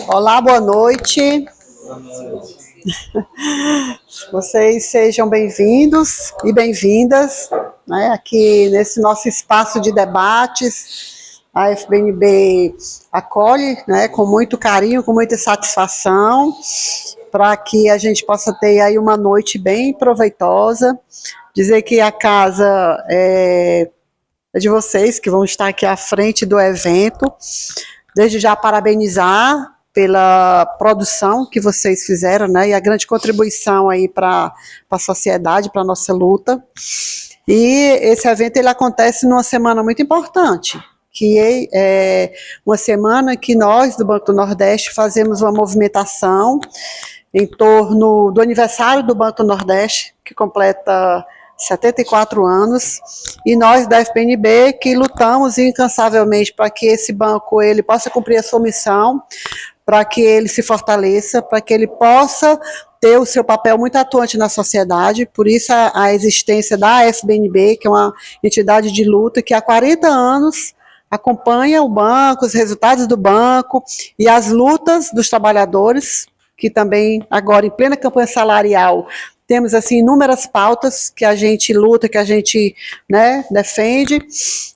Olá, boa noite. Vocês sejam bem-vindos e bem-vindas, né, aqui nesse nosso espaço de debates. A FBNB acolhe, né, com muito carinho, com muita satisfação, para que a gente possa ter aí uma noite bem proveitosa. Dizer que a casa é de vocês, que vão estar aqui à frente do evento. Desde já parabenizar pela produção que vocês fizeram, né, e a grande contribuição aí para a sociedade, para a nossa luta. E esse evento ele acontece numa semana muito importante, que é uma semana que nós, do Banco do Nordeste, fazemos uma movimentação em torno do aniversário do Banco do Nordeste, que completa 74 anos, e nós da FBNB que lutamos incansavelmente para que esse banco ele possa cumprir a sua missão, para que ele se fortaleça, para que ele possa ter o seu papel muito atuante na sociedade. Por isso a existência da FBNB, que é uma entidade de luta que há 40 anos acompanha o banco, os resultados do banco e as lutas dos trabalhadores, que também agora em plena campanha salarial temos assim inúmeras pautas que a gente luta, que a gente, né, defende.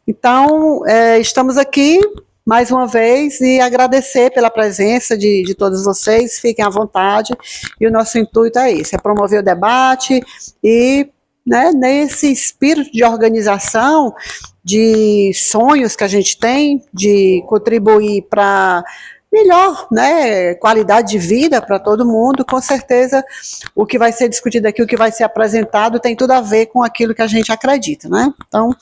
Então, estamos aqui mais uma vez e agradecer pela presença de todos vocês, fiquem à vontade, e o nosso intuito é esse, é promover o debate e, né, nesse espírito de organização, de sonhos que a gente tem, de contribuir para melhor, né, qualidade de vida para todo mundo. Com certeza o que vai ser discutido aqui, o que vai ser apresentado tem tudo a ver com aquilo que a gente acredita, né? Então,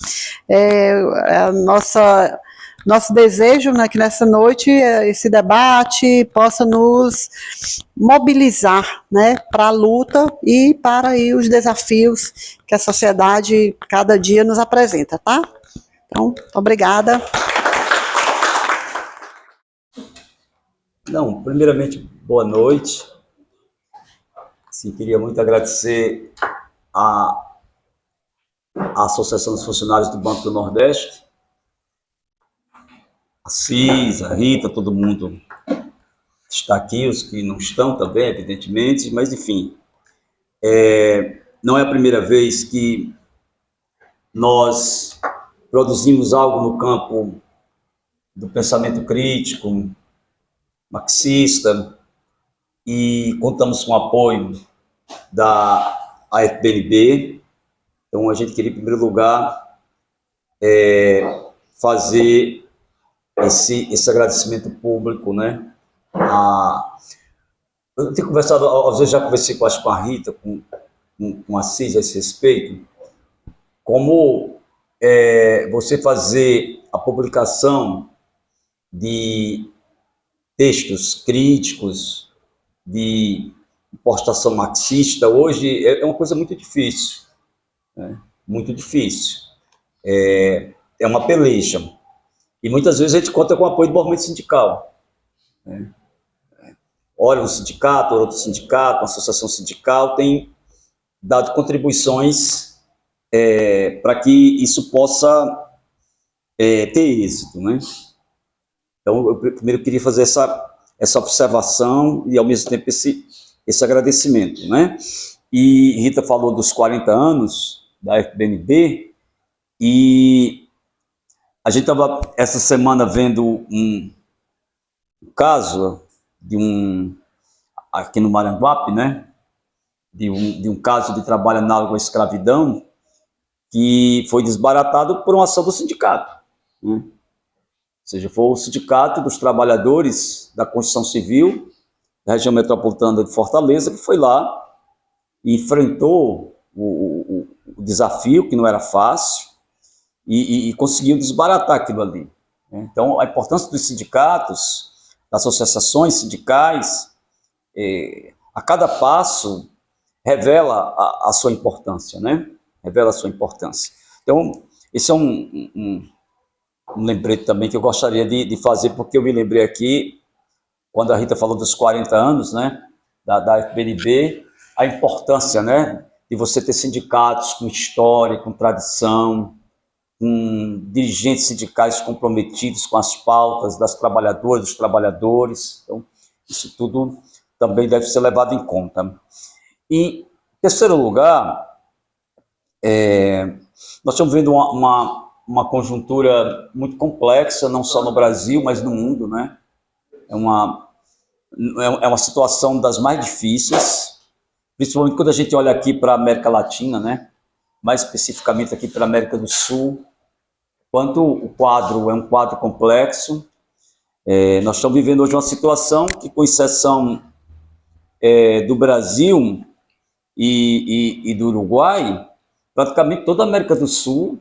nosso desejo, né, que nessa noite esse debate possa nos mobilizar, né, para a luta e para aí os desafios que a sociedade cada dia nos apresenta, tá? Então, obrigada. Não, primeiramente, boa noite. Sim, queria muito agradecer à Associação dos Funcionários do Banco do Nordeste, a Cis, a Rita, todo mundo está aqui, os que não estão também, evidentemente, mas enfim, não é a primeira vez que nós produzimos algo no campo do pensamento crítico, marxista, e contamos com o apoio da AFBNB. Então, a gente queria, em primeiro lugar, fazer esse agradecimento público, né? Eu tenho conversado, às vezes já conversei com a Rita, com a Cis a esse respeito, como você fazer a publicação de textos críticos, de postação marxista, hoje é uma coisa muito difícil, né? Muito difícil. É uma peleja. E muitas vezes a gente conta com o apoio do movimento sindical, né? Olha, um sindicato, outro sindicato, uma associação sindical tem dado contribuições para que isso possa ter êxito, né? Então, eu primeiro queria fazer essa observação e, ao mesmo tempo, esse agradecimento, né? E Rita falou dos 40 anos da FBNB, e a gente estava, essa semana, vendo um caso aqui no Maranguape, né? De um caso de trabalho análogo à escravidão, que foi desbaratado por uma ação do sindicato, né? Ou seja, foi o Sindicato dos Trabalhadores da Construção Civil da região metropolitana de Fortaleza que foi lá e enfrentou o desafio, que não era fácil, e conseguiu desbaratar aquilo ali, né? Então, a importância dos sindicatos, das associações sindicais, a cada passo revela a sua importância, né? Revela a sua importância. Então, esse é um lembrete também que eu gostaria de fazer, porque eu me lembrei aqui, quando a Rita falou dos 40 anos, né, da FBNB, a importância, né, de você ter sindicatos com história, com tradição, com dirigentes sindicais comprometidos com as pautas das trabalhadoras, dos trabalhadores. Então, isso tudo também deve ser levado em conta. E, em terceiro lugar, nós estamos vendo uma conjuntura muito complexa, não só no Brasil, mas no mundo, né? É uma situação das mais difíceis, principalmente quando a gente olha aqui para a América Latina, né? Mais especificamente aqui para a América do Sul, quanto o quadro é um quadro complexo. Nós estamos vivendo hoje uma situação que, com exceção do Brasil e do Uruguai, praticamente toda a América do Sul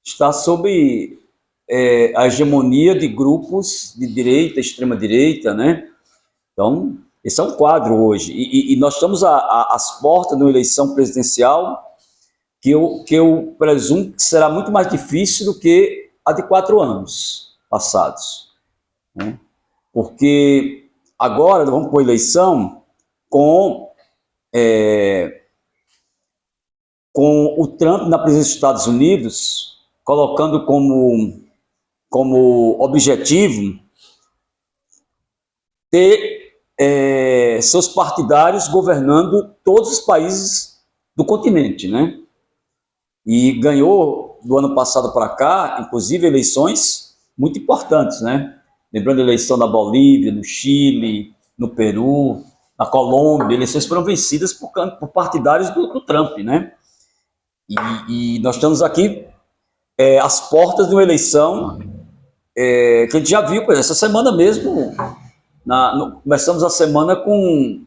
está sob a hegemonia de grupos de direita, extrema-direita, né? Então, esse é um quadro hoje. E nós estamos às portas de uma eleição presidencial que eu presumo que será muito mais difícil do que a de 4 anos passados, né? Porque agora nós vamos para uma eleição com o Trump na presidência dos Estados Unidos, colocando como objetivo ter seus partidários governando todos os países do continente, né? E ganhou, do ano passado para cá, inclusive, eleições muito importantes, né? Lembrando a eleição na Bolívia, no Chile, no Peru, na Colômbia, eleições foram vencidas por partidários do Trump, né? E nós estamos aqui às portas de uma eleição que a gente já viu, por exemplo, essa semana mesmo, começamos a semana com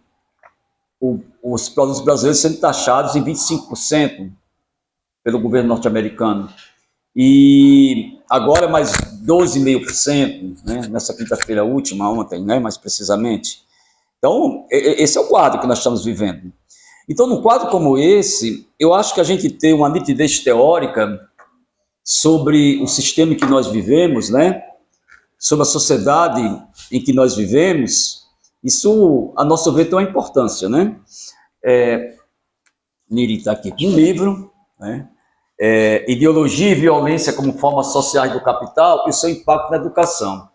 os produtos brasileiros sendo taxados em 25% pelo governo norte-americano. E agora mais 12,5%, né, nessa quinta-feira última, ontem, né, mais precisamente. Então, esse é o quadro que nós estamos vivendo. Então, num quadro como esse, eu acho que a gente tem uma nitidez teórica sobre o sistema em que nós vivemos, né, sobre a sociedade em que nós vivemos, isso, a nosso ver, tem uma importância, né? Niri está aqui com um livro, né? Ideologia e violência como formas sociais do capital e o seu impacto na educação.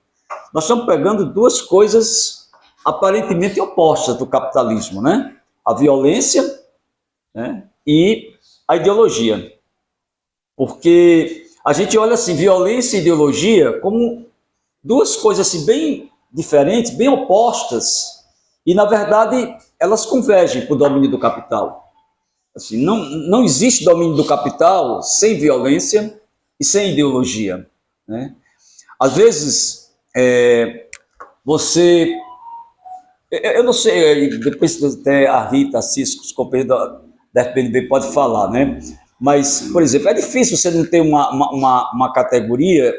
Nós estamos pegando duas coisas aparentemente opostas do capitalismo, né? A violência, né, e a ideologia. Porque a gente olha assim, violência e ideologia como duas coisas assim, bem diferentes, bem opostas, e na verdade elas convergem para o domínio do capital. Assim, não existe domínio do capital sem violência e sem ideologia, né? Às vezes, eu não sei, depois até a Rita, a Cisco, os companheiros da FPNB pode falar, né? Mas, por exemplo, é difícil você não ter uma categoria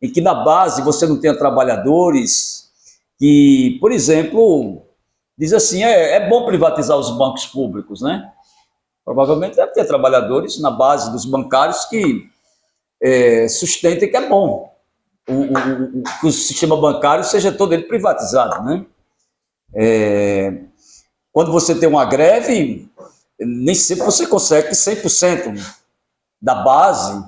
em que na base você não tenha trabalhadores que, por exemplo, diz assim, é bom privatizar os bancos públicos, né? Provavelmente deve ter trabalhadores na base dos bancários que sustentem que é bom que o sistema bancário seja todo ele privatizado, né? Quando você tem uma greve, nem sempre você consegue que 100% da base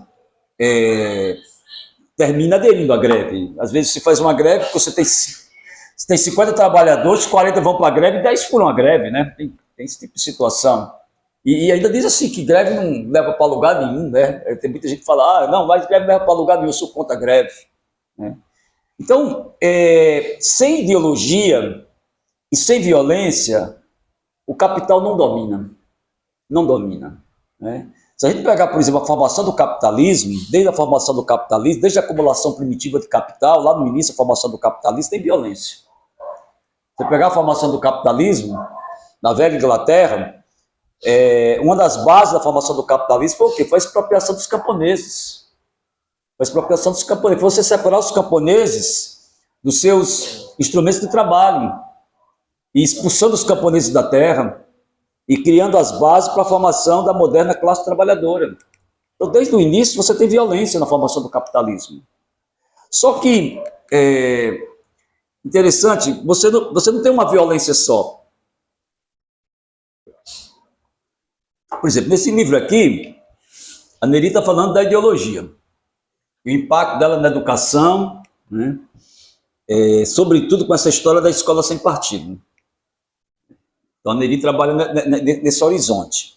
termina aderindo à greve. Às vezes você faz uma greve, você tem 50 trabalhadores, 40 vão para a greve e 10 furam a greve, né? Tem esse tipo de situação. E ainda diz assim, que greve não leva para lugar nenhum, né? Tem muita gente que fala, não, mas greve não leva para lugar nenhum, eu sou contra a greve, né? Então, sem ideologia e sem violência, o capital não domina. Não domina, né? Se a gente pegar, por exemplo, a formação do capitalismo, desde a formação do capitalismo, desde a acumulação primitiva de capital, lá no início, a formação do capitalismo tem violência. Se você pegar a formação do capitalismo, na velha Inglaterra, uma das bases da formação do capitalismo foi o quê? Foi a expropriação dos camponeses. Foi a expropriação dos camponeses. Foi você separar os camponeses dos seus instrumentos de trabalho e expulsando os camponeses da terra e criando as bases para a formação da moderna classe trabalhadora. Então, desde o início, você tem violência na formação do capitalismo. Só que, interessante, você não tem uma violência só. Por exemplo, nesse livro aqui, a Neri está falando da ideologia. o impacto dela na educação, né? Sobretudo com essa história da escola sem partido. Então, a Neri trabalha nesse horizonte.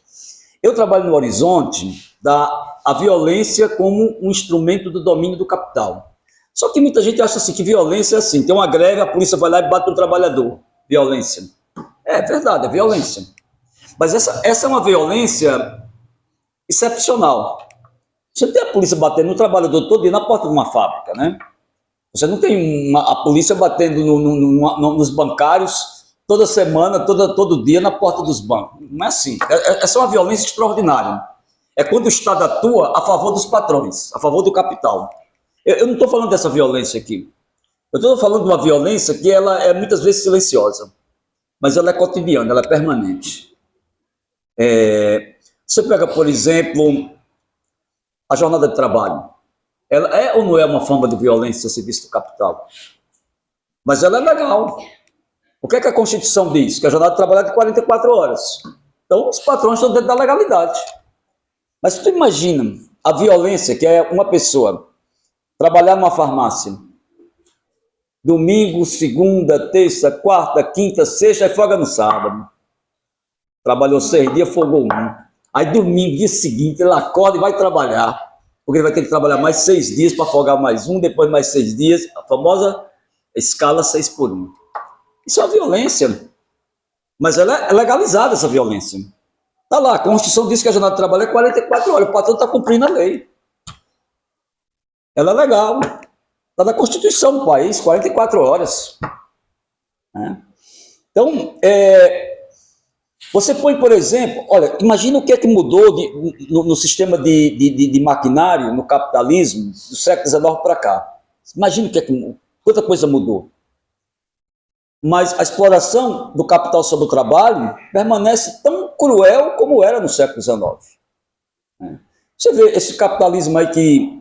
Eu trabalho no horizonte da violência como um instrumento do domínio do capital. Só que muita gente acha assim, que violência é assim, tem uma greve, a polícia vai lá e bate no trabalhador. Violência. É verdade, é violência. Mas essa é uma violência excepcional. Você não tem a polícia batendo no trabalhador todo dia na porta de uma fábrica, né? Você não tem a polícia batendo nos bancários toda semana, todo dia na porta dos bancos. Não é assim. Essa é uma violência extraordinária. É quando o Estado atua a favor dos patrões, a favor do capital. Eu não estou falando dessa violência aqui. Eu estou falando de uma violência que ela é muitas vezes silenciosa, mas ela é cotidiana, ela é permanente. Você pega, por exemplo, a jornada de trabalho. Ela é ou não é uma forma de violência a serviço do capital? Mas ela é legal. O que é que a Constituição diz? Que a jornada de trabalho é de 44 horas. Então, os patrões estão dentro da legalidade. Mas se tu imagina a violência que é uma pessoa trabalhar numa farmácia, domingo, segunda, terça, quarta, quinta, sexta, e folga no sábado. Trabalhou 6 dias, folgou 1. Aí domingo, dia seguinte, ele acorda e vai trabalhar. Porque ele vai ter que trabalhar mais 6 dias para folgar mais 1, depois mais 6 dias, a famosa escala 6 por 1. Isso é uma violência, mas ela é legalizada, essa violência. Está lá, a Constituição diz que a jornada de trabalho é 44 horas, o patrão está cumprindo a lei. Ela é legal, está na Constituição do país, 44 horas. Então, você põe, por exemplo, olha, imagina o que é que mudou no sistema de maquinário, no capitalismo, do século XIX para cá. Imagina quanta coisa mudou. Mas a exploração do capital sobre o trabalho permanece tão cruel como era no século XIX. Você vê esse capitalismo aí que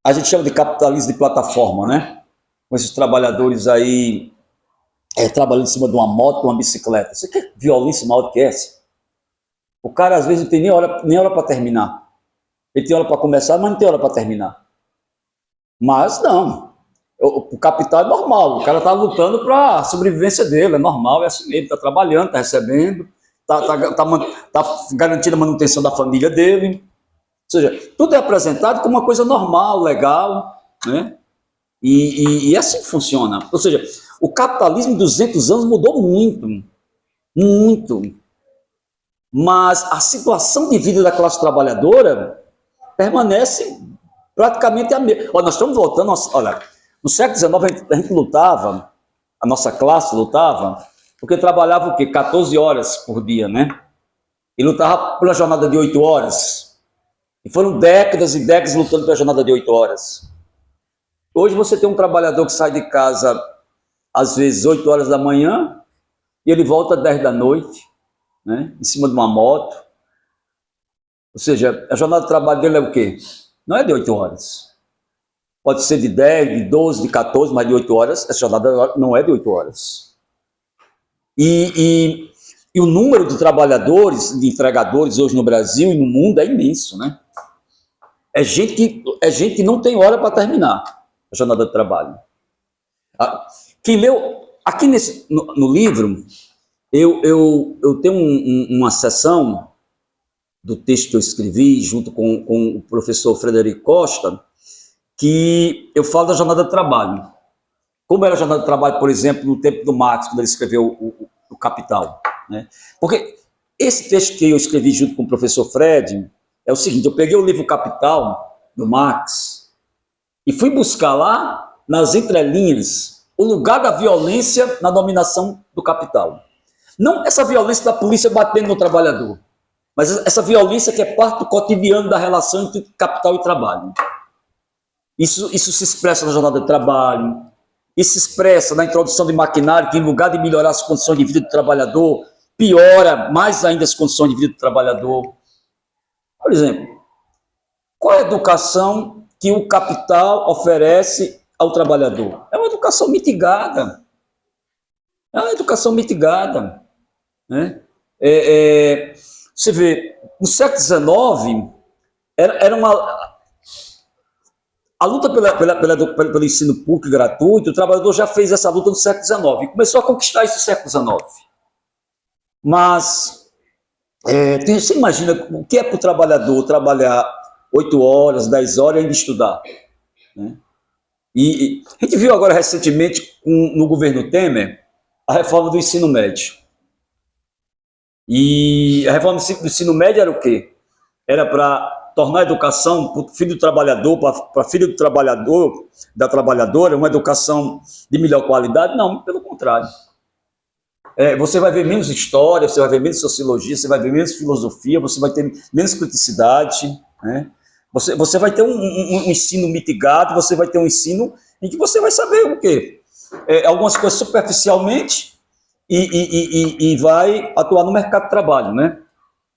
a gente chama de capitalismo de plataforma, né? Com esses trabalhadores aí trabalhando em cima de uma moto, de uma bicicleta. Você quer violência maior do que essa? O cara, às vezes, não tem nem hora para terminar. Ele tem hora para começar, mas não tem hora para terminar. Mas, não. O capital é normal. O cara está lutando para a sobrevivência dele. É normal, é assim mesmo. Está trabalhando, está recebendo, está garantindo a manutenção da família dele. Ou seja, tudo é apresentado como uma coisa normal, legal, né? E é assim que funciona. Ou seja, o capitalismo em 200 anos mudou muito, muito. Mas a situação de vida da classe trabalhadora permanece praticamente a mesma. Olha, nós estamos voltando, olha, no século XIX a gente lutava, a nossa classe lutava, porque trabalhava o quê? 14 horas por dia, né? E lutava pela jornada de 8 horas. E foram décadas e décadas lutando pela jornada de 8 horas. Hoje você tem um trabalhador que sai de casa às vezes 8 horas da manhã e ele volta às 10 da noite, né, em cima de uma moto. Ou seja, a jornada de trabalho dele é o quê? Não é de 8 horas. Pode ser de 10, de 12, de 14, mas de 8 horas, essa jornada não é de 8 horas. E o número de trabalhadores, de entregadores hoje no Brasil e no mundo é imenso, né? É gente que não tem hora para terminar a jornada de trabalho. Quem leu, aqui no livro, eu tenho uma seção do texto que eu escrevi junto com o professor Frederico Costa, que eu falo da jornada de trabalho. Como era a jornada de trabalho, por exemplo, no tempo do Marx, quando ele escreveu o Capital, né? Porque esse texto que eu escrevi junto com o professor Fred é o seguinte: eu peguei o livro Capital, do Marx, e fui buscar lá, nas entrelinhas, o lugar da violência na dominação do capital. Não essa violência da polícia batendo no trabalhador, mas essa violência que é parte do cotidiano da relação entre capital e trabalho. Isso se expressa na jornada de trabalho, isso se expressa na introdução de maquinário, que em lugar de melhorar as condições de vida do trabalhador, piora mais ainda as condições de vida do trabalhador. Por exemplo, qual é a educação que o capital oferece ao trabalhador? É uma educação mitigada. É uma educação mitigada, né? Você vê, no século XIX, era uma... A luta pelo ensino público e gratuito, o trabalhador já fez essa luta no século XIX, e começou a conquistar isso no século XIX. Mas, você imagina o que é para o trabalhador trabalhar 8 horas, 10 horas e ainda estudar, né? E a gente viu agora recentemente, no governo Temer, a reforma do ensino médio. E a reforma do ensino médio era o quê? Era para tornar a educação para o filho do trabalhador, para a filha do trabalhador, da trabalhadora, uma educação de melhor qualidade? Não, pelo contrário. Você vai ver menos história, você vai ver menos sociologia, você vai ver menos filosofia, você vai ter menos criticidade, né? Você vai ter um ensino mitigado, você vai ter um ensino em que você vai saber o quê? Algumas coisas superficialmente e vai atuar no mercado de trabalho, né?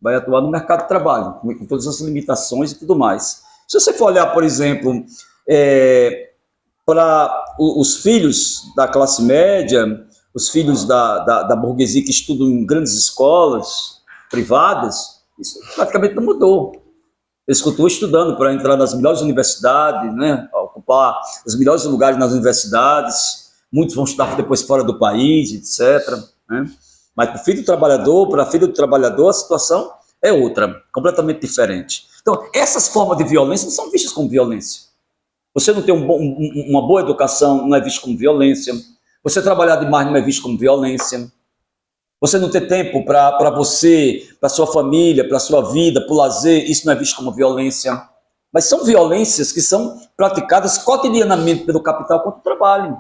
Vai atuar no mercado de trabalho, com todas as limitações e tudo mais. Se você for olhar, por exemplo, para os filhos da classe média, os filhos da burguesia que estudam em grandes escolas privadas, isso praticamente não mudou. Eles continuam estudando para entrar nas melhores universidades, né? Ocupar os melhores lugares nas universidades. Muitos vão estudar depois fora do país, etc., né? Mas para o filho do trabalhador, para a filha do trabalhador, a situação é outra, completamente diferente. Então, essas formas de violência não são vistas como violência. Você não tem uma boa educação, não é visto como violência. Você trabalhar demais não é visto como violência. Você não ter tempo para você, para sua família, para sua vida, para o lazer, isso não é visto como violência. Mas são violências que são praticadas cotidianamente pelo capital contra o trabalho.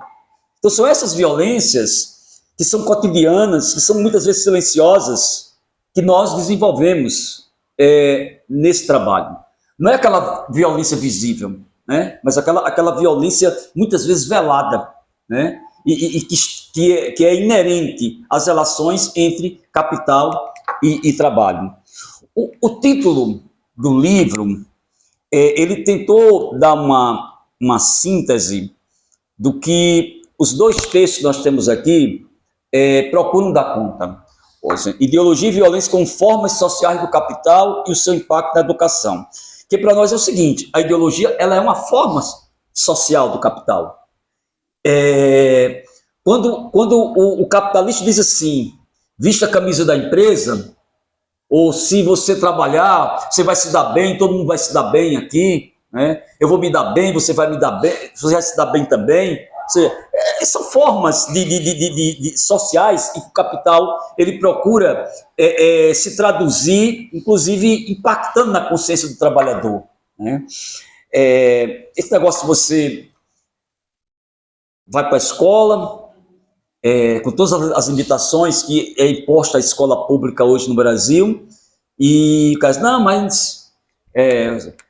Então são essas violências que são cotidianas, que são muitas vezes silenciosas, que nós desenvolvemos nesse trabalho. Não é aquela violência visível, né? Mas aquela violência muitas vezes velada, né? E que é inerente às relações entre capital e trabalho. O título do livro, ele tentou dar uma síntese do que os dois textos que nós temos aqui procuram dar conta. Ou seja, ideologia e violência como formas sociais do capital e o seu impacto na educação. Que para nós é o seguinte, a ideologia ela é uma forma social do capital. Quando o capitalista diz assim, vista a camisa da empresa, ou se você trabalhar, você vai se dar bem, todo mundo vai se dar bem aqui, né? Eu vou me dar bem, você vai me dar bem, você vai se dar bem também. Ou seja, são formas de sociais em que o capital ele procura se traduzir, inclusive impactando na consciência do trabalhador, né? Esse negócio de você vai para a escola, com todas as limitações que é imposta à escola pública hoje no Brasil, e o cara diz, não, mas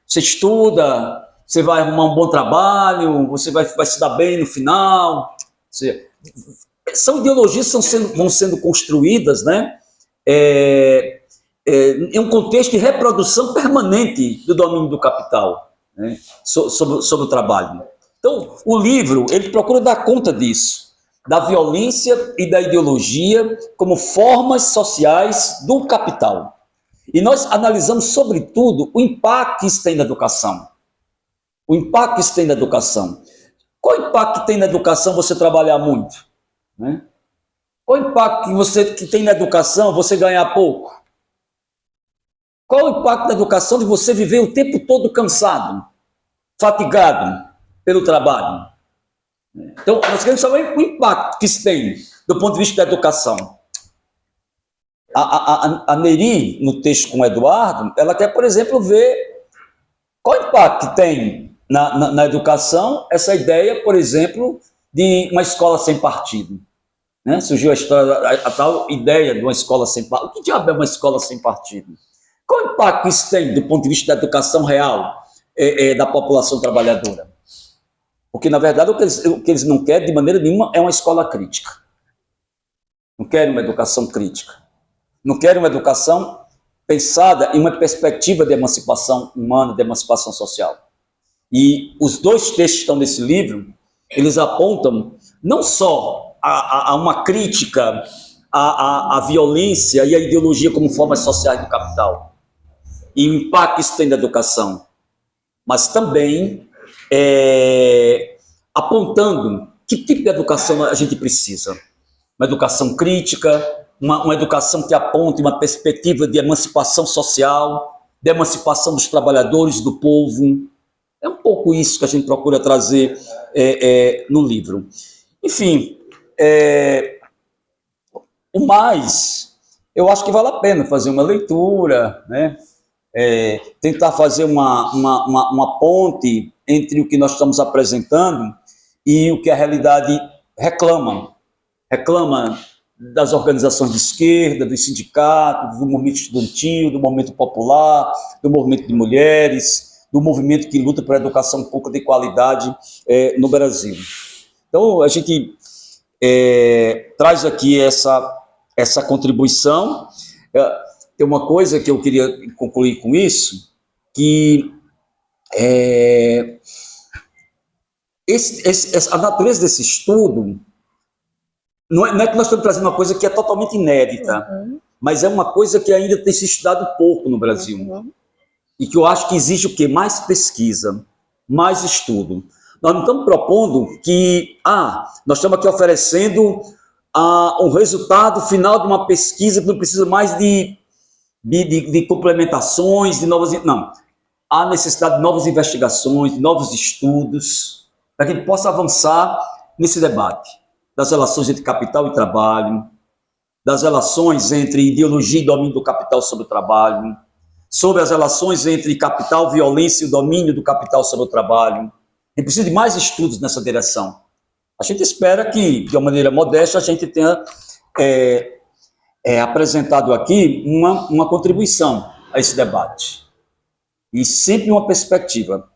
você estuda, você vai arrumar um bom trabalho, você vai se dar bem no final. São ideologias que vão sendo construídas, né? Em um contexto de reprodução permanente do domínio do capital, né? sobre o trabalho. Então, o livro, ele procura dar conta disso, da violência e da ideologia como formas sociais do capital. E nós analisamos, sobretudo, o impacto que isso tem na educação. O impacto que isso tem na educação. Qual o impacto que tem na educação você trabalhar muito? Né? Qual o impacto que tem na educação você ganhar pouco? Qual o impacto da educação de você viver o tempo todo cansado, fatigado pelo trabalho? Então, nós queremos saber o impacto que isso tem do ponto de vista da educação. A Neri, no texto com o Eduardo, ela quer, por exemplo, ver qual o impacto que tem na educação essa ideia, por exemplo, de uma escola sem partido. Né? Surgiu a tal ideia de uma escola sem partido. O que diabo é uma escola sem partido? Qual o impacto que isso tem do ponto de vista da educação real da população trabalhadora? Porque, na verdade, o que eles não querem, de maneira nenhuma, é uma escola crítica. Não querem uma educação crítica. Não querem uma educação pensada em uma perspectiva de emancipação humana, de emancipação social. E os dois textos que estão nesse livro, eles apontam não só a uma crítica à violência e à ideologia como formas sociais do capital, e o impacto que isso tem na educação, mas também apontando que tipo de educação a gente precisa. Uma educação crítica, uma educação que aponte uma perspectiva de emancipação social, de emancipação dos trabalhadores, do povo. É um pouco isso que a gente procura trazer no livro. Enfim, o mais, eu acho que vale a pena fazer uma leitura, né? Tentar fazer uma ponte entre o que nós estamos apresentando e o que a realidade reclama. Reclama das organizações de esquerda, dos sindicatos, do movimento estudantil, do movimento popular, do movimento de mulheres, do movimento que luta por educação pública de qualidade no Brasil. Então, a gente traz aqui essa contribuição. Tem uma coisa que eu queria concluir com isso, que a natureza desse estudo não é que nós estamos trazendo uma coisa que é totalmente inédita, mas é uma coisa que ainda tem se estudado pouco no Brasil. E que eu acho que exige o quê? Mais pesquisa, mais estudo. Nós não estamos propondo que, nós estamos aqui oferecendo um resultado final de uma pesquisa que não precisa mais de complementações, de novas... Não. Há necessidade de novas investigações, de novos estudos, para que a gente possa avançar nesse debate das relações entre capital e trabalho, das relações entre ideologia e domínio do capital sobre o trabalho, sobre as relações entre capital, violência e o domínio do capital sobre o trabalho. A gente precisa de mais estudos nessa direção. A gente espera que, de uma maneira modesta, a gente tenha apresentado aqui uma contribuição a esse debate. E sempre uma perspectiva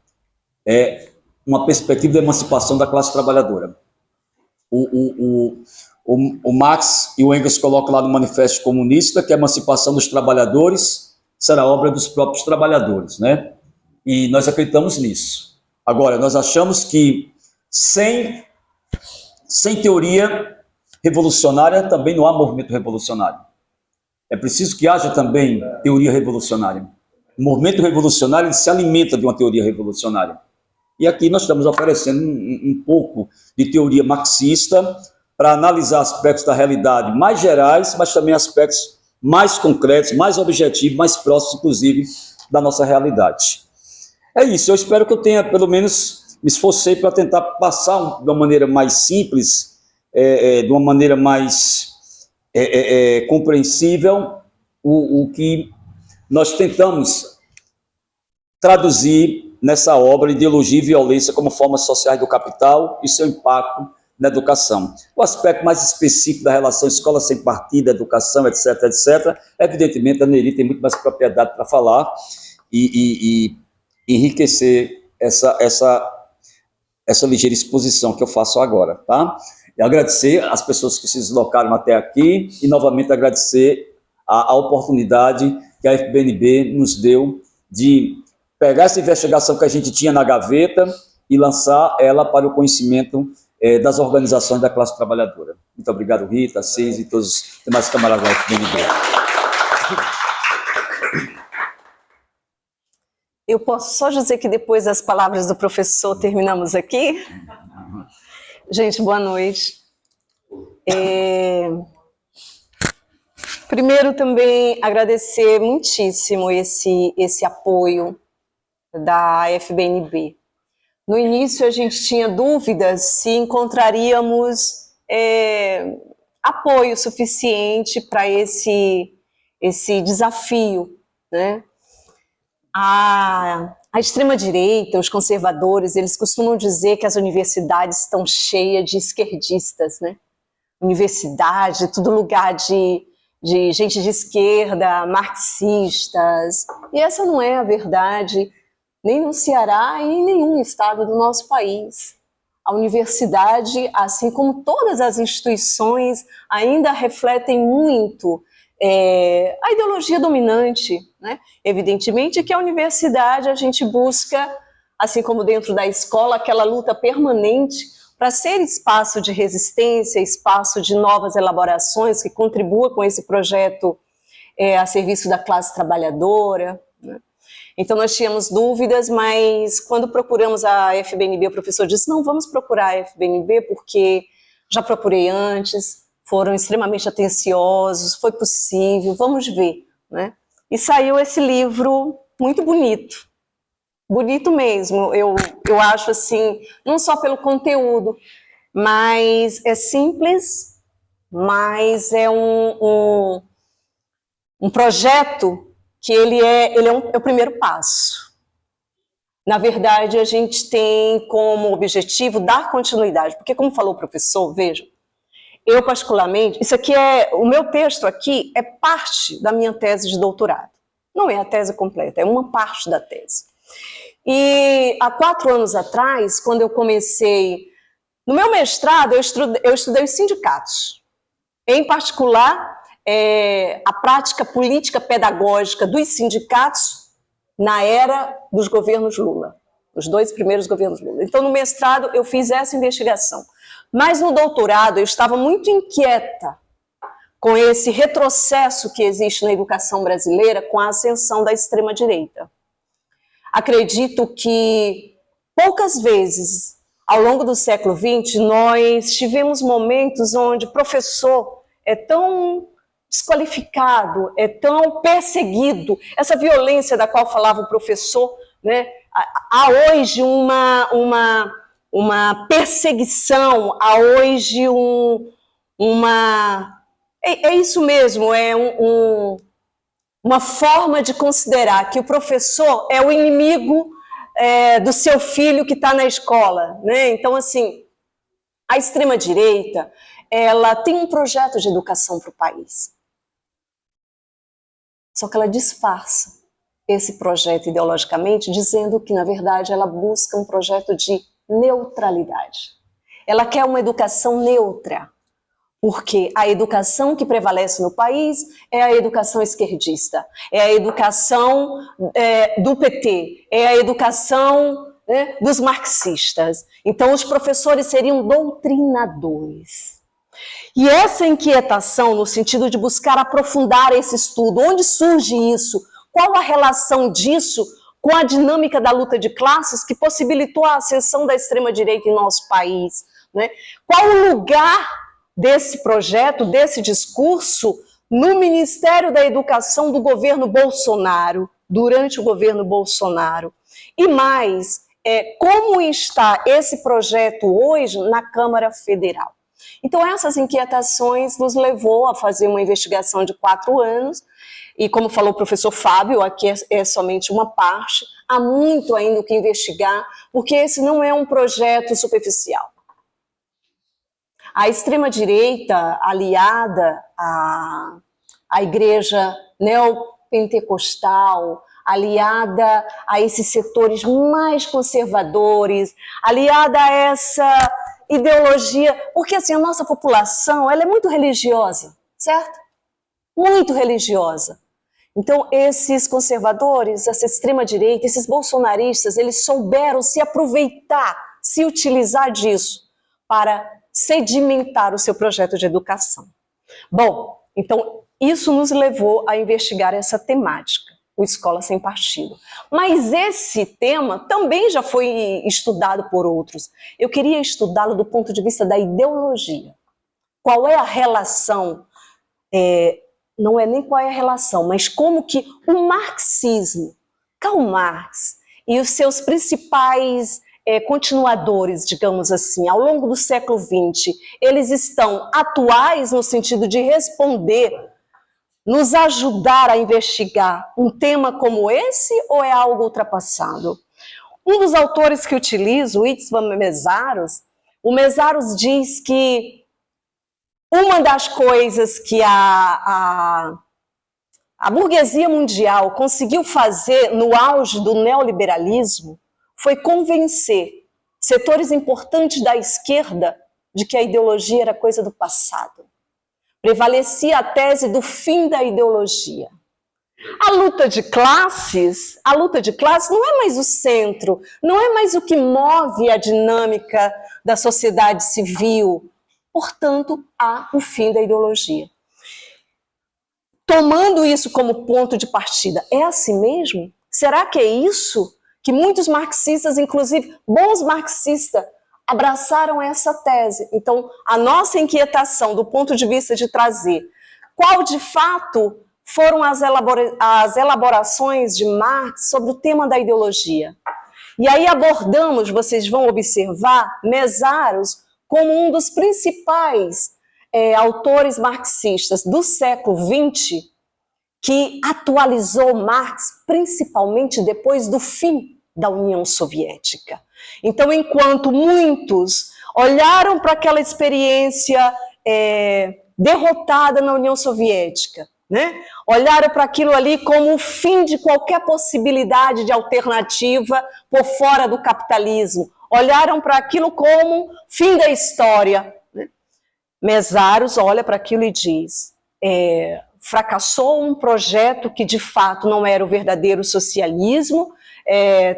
de emancipação da classe trabalhadora. O Marx e o Engels colocam lá no Manifesto Comunista que a emancipação dos trabalhadores será obra dos próprios trabalhadores, né? E nós acreditamos nisso. Agora, nós achamos que sem teoria revolucionária também não há movimento revolucionário. É preciso que haja também teoria revolucionária. O movimento revolucionário se alimenta de uma teoria revolucionária. E aqui nós estamos oferecendo um pouco de teoria marxista para analisar aspectos da realidade mais gerais, mas também aspectos mais concretos, mais objetivos, mais próximos, inclusive, da nossa realidade. É isso, eu espero que eu tenha, pelo menos, me esforcei para tentar passar de uma maneira mais simples, de uma maneira mais compreensível, o que nós tentamos traduzir nessa obra Ideologia e Violência como Formas Sociais do Capital e seu impacto na educação. O aspecto mais específico da relação escola sem partido, educação, etc., etc., evidentemente a Neri tem muito mais propriedade para falar e enriquecer essa ligeira exposição que eu faço agora, tá? E agradecer às pessoas que se deslocaram até aqui e novamente agradecer a oportunidade que a FBNB nos deu de pegar essa investigação que a gente tinha na gaveta e lançar ela para o conhecimento das organizações da classe trabalhadora. Muito obrigado, Rita, Cis e todos os demais camaradas da FBNB. Eu posso só dizer que depois das palavras do professor terminamos aqui? Gente, boa noite. Primeiro também agradecer muitíssimo esse apoio da FBNB. No início a gente tinha dúvidas se encontraríamos apoio suficiente para esse desafio, né? A extrema-direita, os conservadores, eles costumam dizer que as universidades estão cheias de esquerdistas, né? Universidade, tudo lugar de gente de esquerda, marxistas, e essa não é a verdade, nem no Ceará e em nenhum estado do nosso país. A universidade, assim como todas as instituições, ainda refletem muito a ideologia dominante, né? Evidentemente que a universidade a gente busca, assim como dentro da escola, aquela luta permanente para ser espaço de resistência, espaço de novas elaborações que contribua com esse projeto a serviço da classe trabalhadora, né? Então nós tínhamos dúvidas, mas quando procuramos a FBNB, o professor disse, não, vamos procurar a FBNB porque já procurei antes, foram extremamente atenciosos, foi possível, vamos ver, né? E saiu esse livro muito bonito, bonito mesmo, eu acho assim, não só pelo conteúdo, mas é simples, mas é um projeto que ele é o primeiro passo. Na verdade, a gente tem como objetivo dar continuidade, porque como falou o professor, vejam, eu particularmente, o meu texto aqui é parte da minha tese de doutorado. Não é a tese completa, é uma parte da tese. E há 4 anos atrás, quando eu comecei, no meu mestrado, eu estudei os sindicatos. Em particular, a prática política pedagógica dos sindicatos na era dos governos Lula, os 2 primeiros governos Lula. Então, no mestrado, eu fiz essa investigação. Mas no doutorado, eu estava muito inquieta com esse retrocesso que existe na educação brasileira com a ascensão da extrema-direita. Acredito que poucas vezes, ao longo do século XX, nós tivemos momentos onde o professor é tão desqualificado, é tão perseguido, essa violência da qual falava o professor, né? Há hoje uma perseguição, há hoje é isso mesmo, uma forma de considerar que o professor é o inimigo do seu filho que está na escola, né? Então, assim, a extrema-direita, ela tem um projeto de educação para o país. Só que ela disfarça esse projeto ideologicamente, dizendo que, na verdade, ela busca um projeto de neutralidade. Ela quer uma educação neutra, porque a educação que prevalece no país é a educação esquerdista, é a educação do PT, é a educação, né, dos marxistas. Então, os professores seriam doutrinadores. E essa inquietação, no sentido de buscar aprofundar esse estudo, onde surge isso? Qual a relação disso com a dinâmica da luta de classes que possibilitou a ascensão da extrema-direita em nosso país, né? Qual o lugar desse projeto, desse discurso, no Ministério da Educação do governo Bolsonaro, durante o governo Bolsonaro? E mais, como está esse projeto hoje na Câmara Federal? Então, essas inquietações nos levou a fazer uma investigação de 4 anos, e como falou o professor Fábio, aqui é somente uma parte, há muito ainda o que investigar, porque esse não é um projeto superficial. A extrema-direita, aliada à igreja neopentecostal, aliada a esses setores mais conservadores, aliada a essa ideologia, porque assim, a nossa população, ela é muito religiosa, certo? Muito religiosa. Então, esses conservadores, essa extrema-direita, esses bolsonaristas, eles souberam se aproveitar, se utilizar disso para sedimentar o seu projeto de educação. Bom, então, isso nos levou a investigar essa temática, o Escola Sem Partido. Mas esse tema também já foi estudado por outros. Eu queria estudá-lo do ponto de vista da ideologia. Qual é a relação, não é nem qual é a relação, mas como que o marxismo, Karl Marx e os seus principais continuadores, digamos assim, ao longo do século XX, eles estão atuais no sentido de responder, nos ajudar a investigar um tema como esse, ou é algo ultrapassado? Um dos autores que utilizo, o Itzvan Mészáros, o Mészáros diz que uma das coisas que a burguesia mundial conseguiu fazer no auge do neoliberalismo foi convencer setores importantes da esquerda de que a ideologia era coisa do passado. Prevalecia a tese do fim da ideologia. A luta de classes não é mais o centro, não é mais o que move a dinâmica da sociedade civil. Portanto, há o fim da ideologia. Tomando isso como ponto de partida, é assim mesmo? Será que é isso que muitos marxistas, inclusive bons marxistas, abraçaram essa tese? Então, a nossa inquietação do ponto de vista de trazer qual de fato foram as elaborações de Marx sobre o tema da ideologia. E aí abordamos, vocês vão observar, Mésaros como um dos principais autores marxistas do século XX, que atualizou Marx principalmente depois do fim da União Soviética. Então, enquanto muitos olharam para aquela experiência derrotada na União Soviética, né? Olharam para aquilo ali como o fim de qualquer possibilidade de alternativa por fora do capitalismo, olharam para aquilo como fim da história. Mésaros olha para aquilo e diz: fracassou um projeto que de fato não era o verdadeiro socialismo,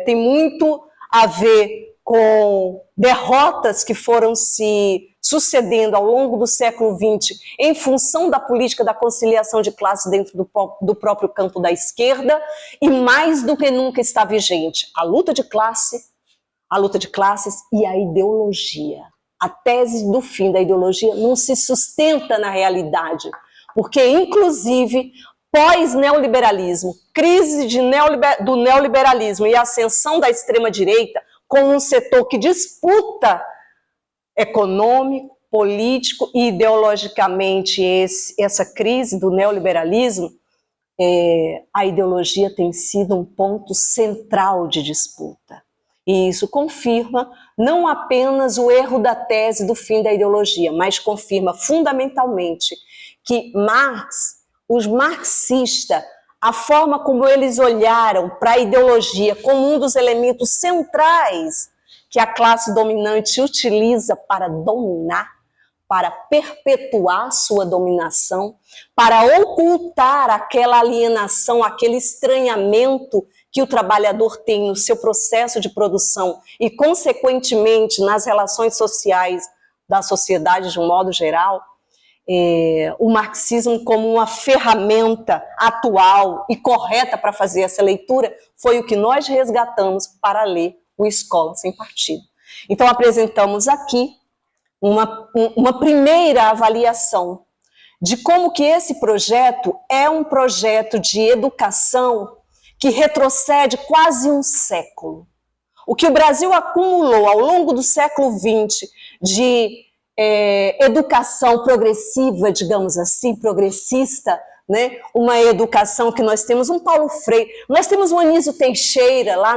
tem muito a ver com derrotas que foram se sucedendo ao longo do século XX em função da política da conciliação de classe dentro do próprio campo da esquerda, e mais do que nunca está vigente a luta de classes e a ideologia. A tese do fim da ideologia não se sustenta na realidade, porque inclusive pós-neoliberalismo, crise do neoliberalismo e ascensão da extrema-direita como um setor que disputa econômico, político e ideologicamente essa crise do neoliberalismo, a ideologia tem sido um ponto central de disputa. E isso confirma não apenas o erro da tese do fim da ideologia, mas confirma fundamentalmente que Marx, os marxistas, a forma como eles olharam para a ideologia como um dos elementos centrais que a classe dominante utiliza para dominar, para perpetuar sua dominação, para ocultar aquela alienação, aquele estranhamento que o trabalhador tem no seu processo de produção e, consequentemente, nas relações sociais da sociedade de um modo geral. O marxismo como uma ferramenta atual e correta para fazer essa leitura foi o que nós resgatamos para ler o Escola Sem Partido. Então, apresentamos aqui uma primeira avaliação de como que esse projeto é um projeto de educação que retrocede quase um século. O que o Brasil acumulou ao longo do século XX de educação progressiva, digamos assim, progressista, né? Uma educação que nós temos um Paulo Freire, nós temos um Anísio Teixeira lá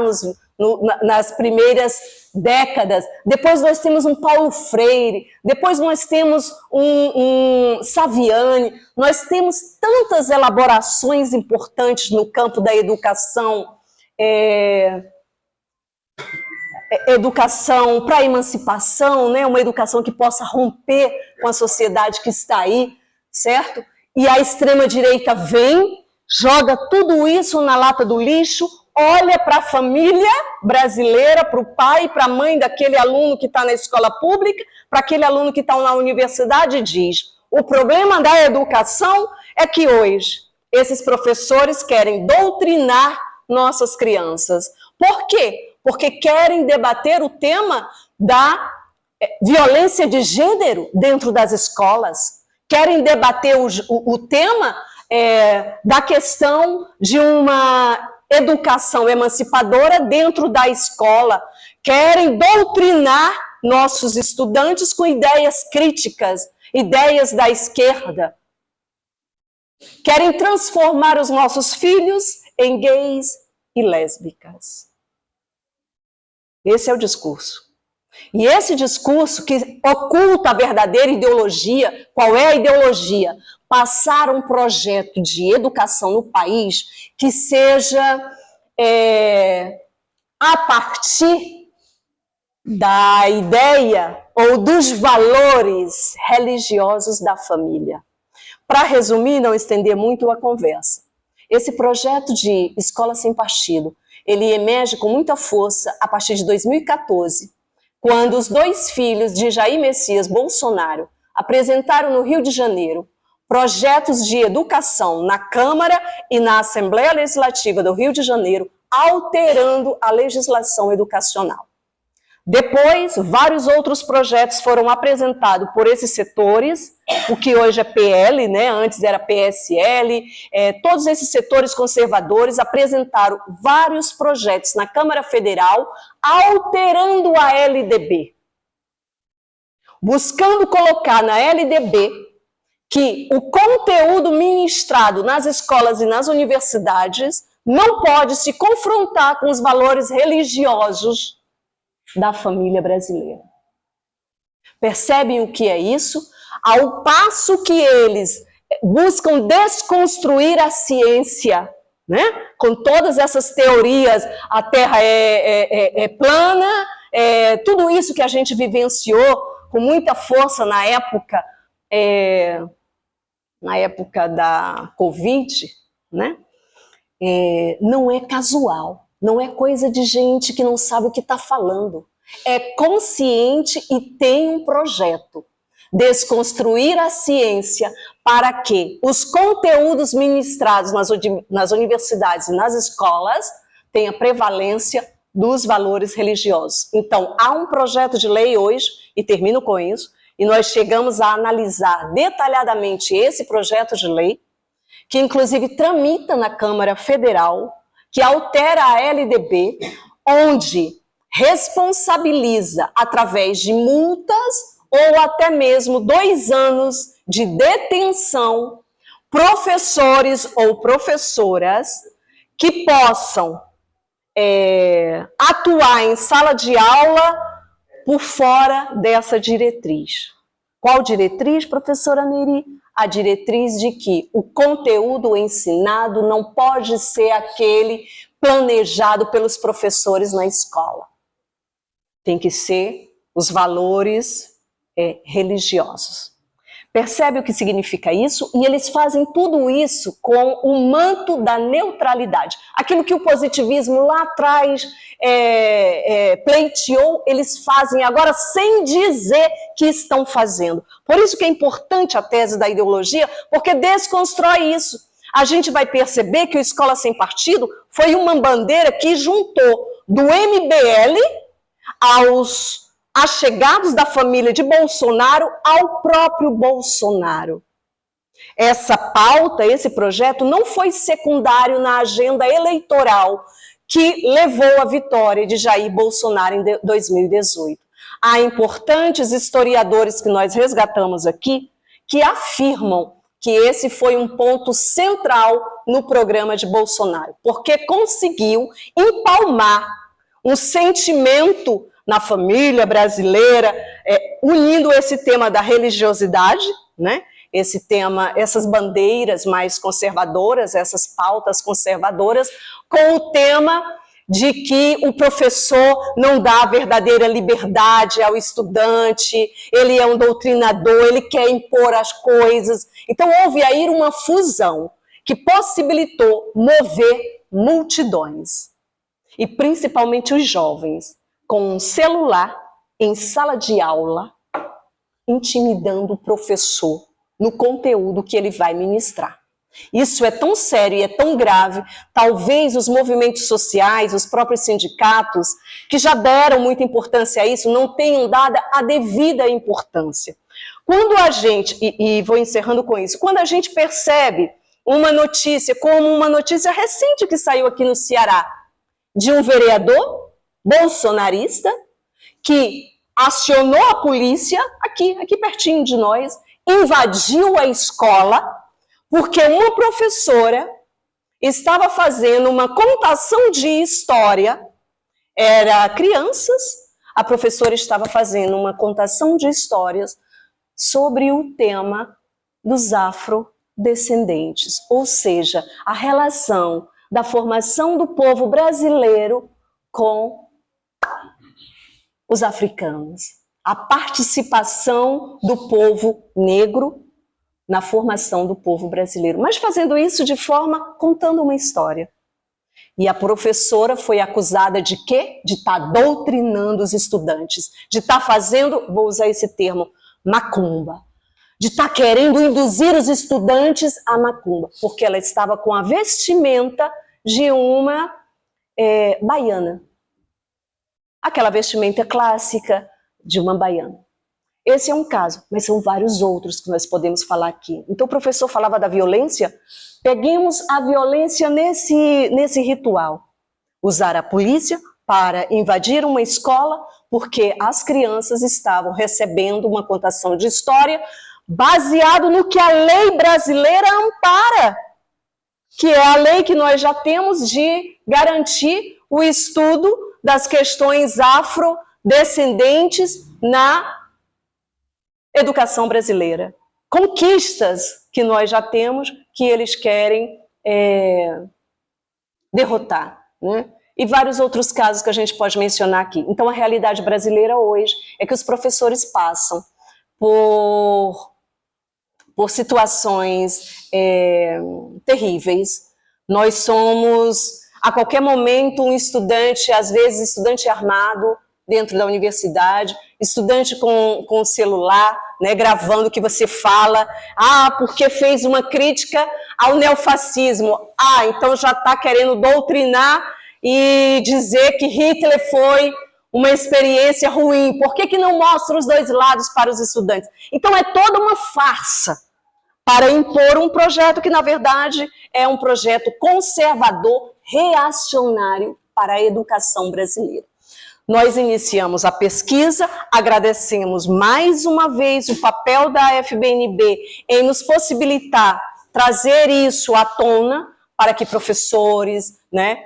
nas primeiras décadas, depois nós temos um Paulo Freire, depois nós temos um Saviani, nós temos tantas elaborações importantes no campo da educação, educação para a emancipação, né? Uma educação que possa romper com a sociedade que está aí, certo? E a extrema-direita vem, joga tudo isso na lata do lixo, olha para a família brasileira, para o pai e para a mãe daquele aluno que está na escola pública, para aquele aluno que está na universidade e diz: o problema da educação é que hoje esses professores querem doutrinar nossas crianças. Por quê? Porque querem debater o tema da violência de gênero dentro das escolas, querem debater o tema da questão de uma educação emancipadora dentro da escola, querem doutrinar nossos estudantes com ideias críticas, ideias da esquerda, querem transformar os nossos filhos em gays e lésbicas. Esse é o discurso. E esse discurso que oculta a verdadeira ideologia, qual é a ideologia? Passar um projeto de educação no país que seja a partir da ideia ou dos valores religiosos da família. Para resumir e não estender muito a conversa, esse projeto de Escola Sem Partido, ele emerge com muita força a partir de 2014, quando os dois filhos de Jair Messias Bolsonaro apresentaram no Rio de Janeiro projetos de educação na Câmara e na Assembleia Legislativa do Rio de Janeiro alterando a legislação educacional. Depois, vários outros projetos foram apresentados por esses setores, o que hoje é PL, né? Antes era PSL, todos esses setores conservadores apresentaram vários projetos na Câmara Federal, alterando a LDB, buscando colocar na LDB que o conteúdo ministrado nas escolas e nas universidades não pode se confrontar com os valores religiosos da família brasileira. Percebem o que é isso? Ao passo que eles buscam desconstruir a ciência, né? Com todas essas teorias, a Terra é plana, tudo isso que a gente vivenciou com muita força na época da Covid, né? Não é casual. Não é coisa de gente que não sabe o que está falando. É consciente e tem um projeto. Desconstruir a ciência para que os conteúdos ministrados nas universidades e nas escolas tenham prevalência dos valores religiosos. Então, há um projeto de lei hoje, e termino com isso, e nós chegamos a analisar detalhadamente esse projeto de lei, que inclusive tramita na Câmara Federal, que altera a LDB, onde responsabiliza através de multas ou até mesmo 2 anos de detenção professores ou professoras que possam atuar em sala de aula por fora dessa diretriz. Qual diretriz, professora Neri? A diretriz de que o conteúdo ensinado não pode ser aquele planejado pelos professores na escola. Tem que ser os valores religiosos. Percebe o que significa isso? E eles fazem tudo isso com o manto da neutralidade. Aquilo que o positivismo lá atrás pleiteou, eles fazem agora sem dizer que estão fazendo. Por isso que é importante a tese da ideologia, porque desconstrói isso. A gente vai perceber que o Escola Sem Partido foi uma bandeira que juntou do MBL aos achegados da família de Bolsonaro ao próprio Bolsonaro. Essa pauta, esse projeto não foi secundário na agenda eleitoral que levou à vitória de Jair Bolsonaro em 2018. Há importantes historiadores que nós resgatamos aqui que afirmam que esse foi um ponto central no programa de Bolsonaro, porque conseguiu empalmar um sentimento na família brasileira, unindo esse tema da religiosidade, né? Esse tema, essas bandeiras mais conservadoras, essas pautas conservadoras, com o tema de que o professor não dá a verdadeira liberdade ao estudante, ele é um doutrinador, ele quer impor as coisas. Então houve aí uma fusão que possibilitou mover multidões, e principalmente os jovens, com um celular em sala de aula, intimidando o professor no conteúdo que ele vai ministrar. Isso é tão sério e é tão grave, talvez os movimentos sociais, os próprios sindicatos, que já deram muita importância a isso, não tenham dado a devida importância. Quando a gente, e vou encerrando com isso, quando a gente percebe uma notícia, como uma notícia recente que saiu aqui no Ceará, de um vereador bolsonarista que acionou a polícia, aqui pertinho de nós, invadiu a escola, porque uma professora estava fazendo uma contação de história, era crianças, a professora estava fazendo uma contação de histórias sobre o tema dos afrodescendentes, ou seja, a relação da formação do povo brasileiro com os africanos, a participação do povo negro na formação do povo brasileiro, mas fazendo isso de forma, contando uma história. E a professora foi acusada de quê? De estar doutrinando os estudantes, de estar fazendo, vou usar esse termo, macumba, de estar querendo induzir os estudantes à macumba, porque ela estava com a vestimenta de uma baiana. Aquela vestimenta clássica de uma baiana. Esse é um caso, mas são vários outros que nós podemos falar aqui. Então o professor falava da violência, peguemos a violência nesse ritual. Usar a polícia para invadir uma escola porque as crianças estavam recebendo uma contação de história baseado no que a lei brasileira ampara, que é a lei que nós já temos de garantir o estudo das questões afrodescendentes na educação brasileira. Conquistas que nós já temos que eles querem derrotar, né? E vários outros casos que a gente pode mencionar aqui. Então a realidade brasileira hoje é que os professores passam por situações terríveis. Nós somos, a qualquer momento, um estudante, às vezes estudante armado dentro da universidade, estudante com celular, né, gravando o que você fala. Ah, porque fez uma crítica ao neofascismo. Ah, então já está querendo doutrinar e dizer que Hitler foi uma experiência ruim. Por que não mostra os dois lados para os estudantes? Então é toda uma farsa para impor um projeto que, na verdade, é um projeto conservador, reacionário para a educação brasileira. Nós iniciamos a pesquisa, agradecemos mais uma vez o papel da FBNB em nos possibilitar trazer isso à tona, para que professores, né,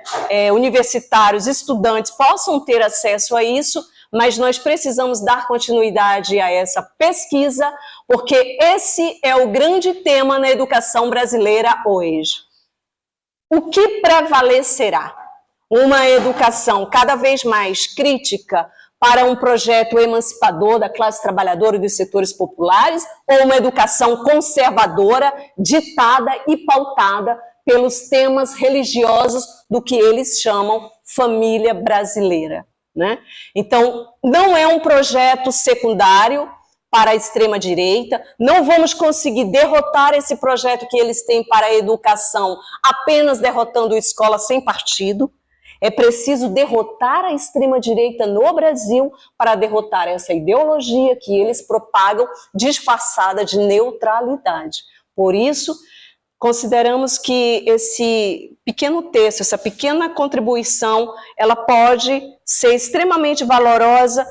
universitários, estudantes possam ter acesso a isso, mas nós precisamos dar continuidade a essa pesquisa, porque esse é o grande tema na educação brasileira hoje. O que prevalecerá? Uma educação cada vez mais crítica para um projeto emancipador da classe trabalhadora e dos setores populares, ou uma educação conservadora, ditada e pautada pelos temas religiosos do que eles chamam família brasileira, né? Então, não é um projeto secundário para a extrema-direita, não vamos conseguir derrotar esse projeto que eles têm para a educação apenas derrotando escola sem partido. É preciso derrotar a extrema-direita no Brasil para derrotar essa ideologia que eles propagam disfarçada de neutralidade. Por isso, consideramos que esse pequeno texto, essa pequena contribuição, ela pode ser extremamente valorosa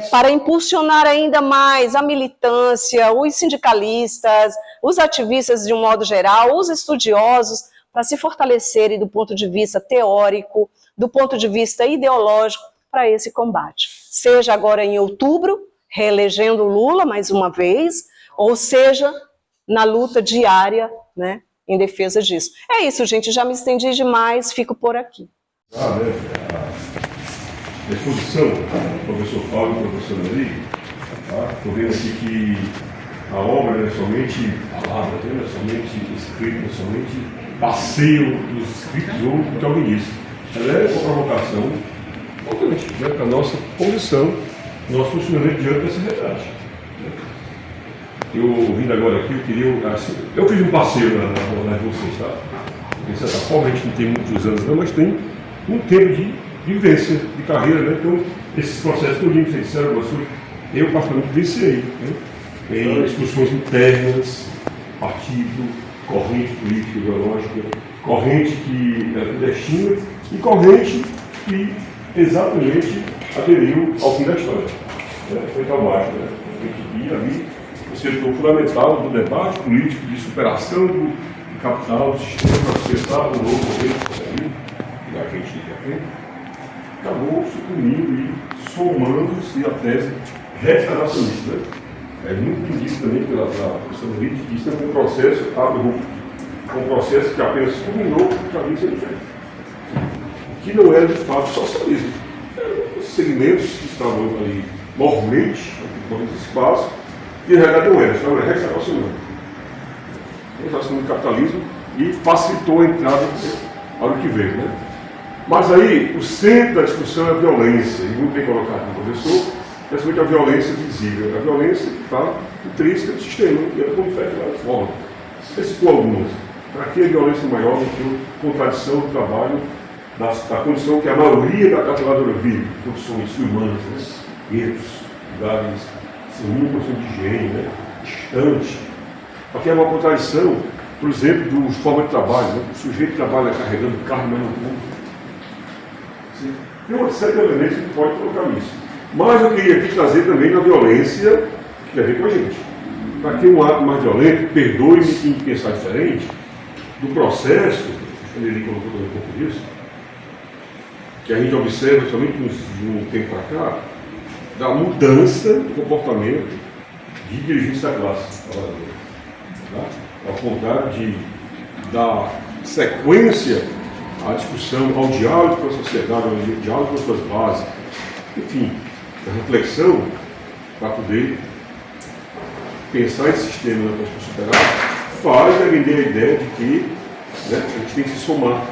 para impulsionar ainda mais a militância, os sindicalistas, os ativistas de um modo geral, os estudiosos, para se fortalecerem do ponto de vista teórico, do ponto de vista ideológico, para esse combate. Seja agora em outubro, reelegendo Lula mais uma vez, ou seja, na luta diária, né, em defesa disso. É isso, gente, já me estendi demais, fico por aqui. A exposição do professor Paulo e do professor Eli, estou vendo aqui que a obra não é somente palavra, não é somente escrito, não é somente passeio dos escritos ou de alguém disse. Ela é uma provocação importante, né, para a nossa posição, nosso funcionamento diante dessa realidade. Eu, ouvindo agora aqui, eu fiz um passeio na de vocês, tá? De certa forma, a gente não tem muitos anos não, mas tem um tempo de vivência, de carreira, né? Então, esses processos que vocês disseram, eu particularmente vivenciei, né? Em discussões internas, partido, corrente política, ideológica, corrente que era clandestina e corrente que exatamente aderiu ao fim da história. Foi tão baixo, né? A gente via ali o setor fundamental do debate político, de superação do capital, do sistema societal, do novo governo, que a gente defende, acabou sucumbindo e somando-se a tese restauracionista. É muito indício também pela professora Lide que isso é um processo um processo que apenas culminou com o caminho sendo feito. Que não era de fato socialismo. Eram os segmentos que estavam ali mormente, ocupando esse espaço, e na realidade não era, então era restauracionando. Restauracionando o capitalismo e facilitou a entrada para o que veio, né? Mas aí, o centro da discussão é a violência, e muito bem colocado pelo professor, principalmente a violência visível, a violência que está intrínseca do sistema, e ela confere de várias formas. Você citou algumas. Para que a violência maior do que a contradição do trabalho da condição que a maioria da classe trabalhadora vive, condições humanas, né? Guetos, lugares sem nenhuma condição de higiene, né? Distante. Aqui é uma contradição, por exemplo, do forma de trabalho. Né? O sujeito trabalha carregando carne, mas não come. Tem uma série de elementos que pode colocar nisso. Mas eu queria aqui trazer também a violência que tem a ver com a gente. Para que um ato mais violento, perdoe-me em pensar diferente, do processo, o Frederico colocou também um pouco disso, que a gente observa somente de um tempo para cá, da mudança do comportamento de dirigentes da classe trabalhadora. Tá? Ao contrário da sequência à discussão, ao diálogo com a sociedade, ao diálogo com as suas bases, enfim, a reflexão para poder pensar esse sistema para superar, faz vender a ideia de que, né, a gente tem que se somar,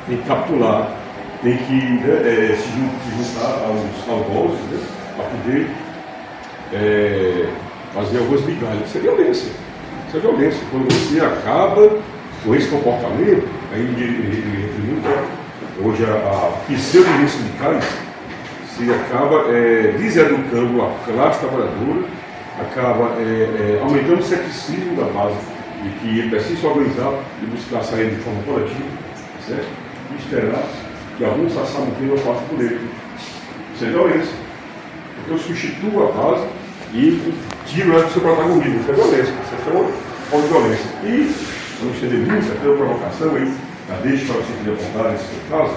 tem que capitular, tem que se juntar aos vozes, né, para poder fazer algumas migalhas. Isso é violência. Isso é violência. Quando você acaba com esse comportamento, aí ele referiu hoje a pseudo-direitos sindicais, se acaba deseducando a classe trabalhadora, acaba aumentando o ceticismo da base de que ele precisa se organizar e buscar sair de forma coletiva, certo? E esperar que alguns assamuqueiros não façam por ele. Isso é violência. Então eu substituo a base e tiro ela do seu protagonismo. Isso é violência. Isso é uma forma de violência. E, vamos estender muito, até a provocação aí, deixa para você querer apontar nesse caso,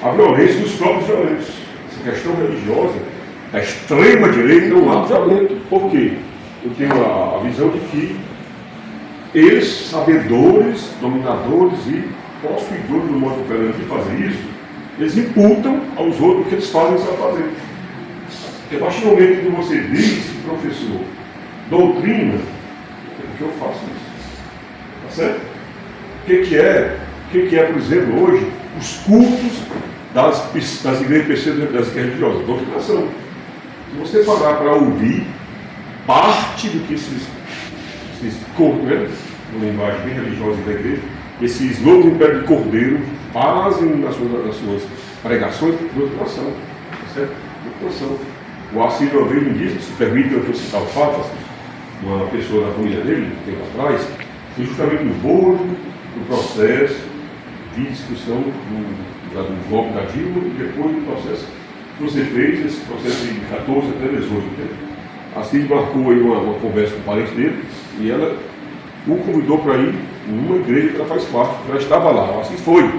a violência dos próprios violentos. Essa questão religiosa, a extrema-direita é um ato violento. Por quê? Eu tenho a visão de que eles, sabedores, dominadores e possuidores do modo operante de fazer isso, eles imputam aos outros o que eles fazem sem fazer. Porque a partir do momento que você diz, professor, doutrina, é porque eu faço isso. Tá certo? O que é, por exemplo, hoje, os cultos das igrejas das igrejas religiosas? Doutrinação. Se você parar para ouvir parte do que esses cordeiro, uma linguagem bem religiosa da igreja, esses lobos impérios de cordeiro fazem nas suas pregações de doutrinação. Tá certo? Doutrinação. O Assis uma vez me disse, se permite eu citar o fato, uma pessoa da família dele, tempo atrás, foi justamente no bolo do processo de discussão do golpe da Dilma e depois do processo que você fez, esse processo de 14 até 18. Né? Assis marcou aí uma conversa com o parente dele e ela o convidou para ir numa igreja que ela faz parte, ela estava lá, o Assis foi.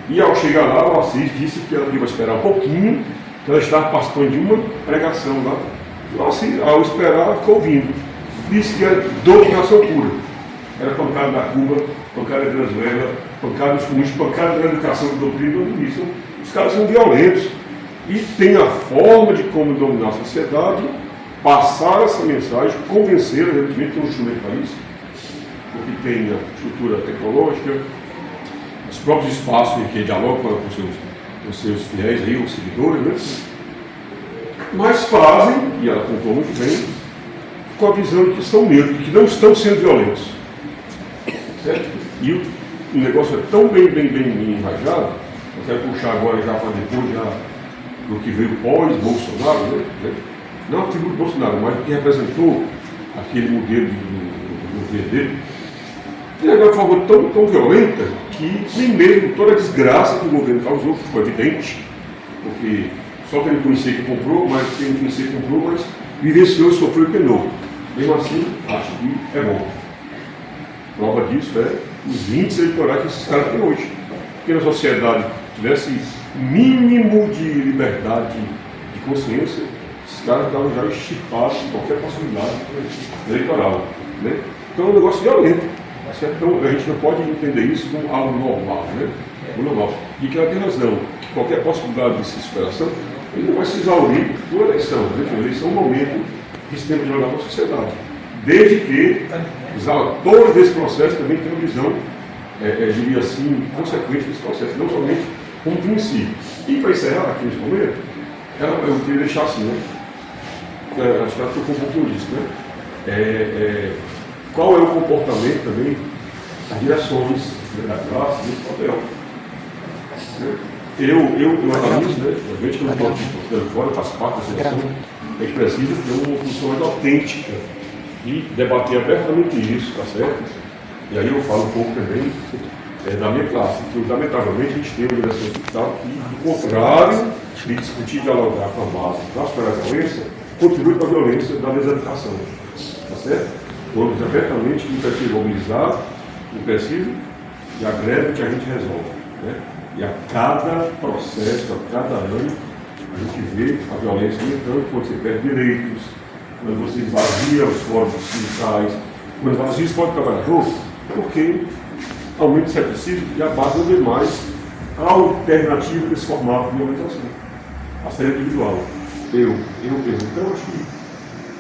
E ao chegar lá, o Assis disse que ela ia esperar um pouquinho, que ela estava participando de uma pregação lá. O Assis, ao esperar, ficou ouvindo. Disse que era doutrinação pura. Era pancada da Cuba, pancada da Venezuela, pancada dos comunistas, pancada da educação de doutrina e dominação. Os caras são violentos e têm a forma de como dominar a sociedade, passar essa mensagem, convencer, evidentemente, que é um instrumento para isso, porque tem a estrutura tecnológica, os próprios espaços em que dialogam com os seus fiéis, aí, os seguidores, né? Mas fazem, e ela contou muito bem, com a visão de que são neutros, que não estão sendo violentos. Certo? E o negócio é tão bem enraizado, eu quero puxar agora já para depois, já do que veio pós-Bolsonaro, né? Não a figura do Bolsonaro, mas o que representou aquele modelo do governo dele, e agora de forma tão violenta que nem mesmo toda a desgraça que o governo causou ficou evidente, porque só quem não conhecia que comprou, mas quem não conhecia que comprou, mas vivenciou, sofreu e penou. Mesmo assim, acho que é bom. Prova disso é os índices eleitorais que esses caras têm hoje. Porque na sociedade tivesse mínimo de liberdade de consciência, esses caras estavam já extirpados de qualquer possibilidade eleitoral. Né? Então é um negócio violento. Então a gente não pode entender isso como algo normal. Né? O normal. E que ela tem razão, que qualquer possibilidade de superação, ele não vai se exaurir por eleição. Né? A eleição é um momento que se tem que jogar para a sociedade. Desde que os autores desse processo também tenham uma visão, diria assim, consequente desse processo, não somente como princípio. E para encerrar aqui nesse momento, eu queria deixar assim, né? Acho que ela tocou um pouquinho disso, né? Qual é o comportamento também das direções da classe nesse papel? Eu analiso, né? Obviamente que eu não estou aqui ficando fora, eu faço parte da seleção. A gente precisa ter uma função mais autêntica e debater abertamente isso, tá certo? E aí eu falo um pouco também da minha classe, que lamentavelmente a gente tem uma direção hospital que, do contrário de discutir e dialogar com a base para superar a violência, contribui com a violência da deseducação, tá certo? Vamos abertamente que precisa mobilizar, não precisa, e agrega o que a gente resolve, né? E a cada processo, a cada ano, a gente vê a violência aumentando quando você perde direitos, quando você esvazia os fóruns sindicais, quando esvazia os fóruns do trabalhador, porque aumenta o ceticismo e a base não vê mais a alternativa desse formato de organização, a série individual. Eu penso, então,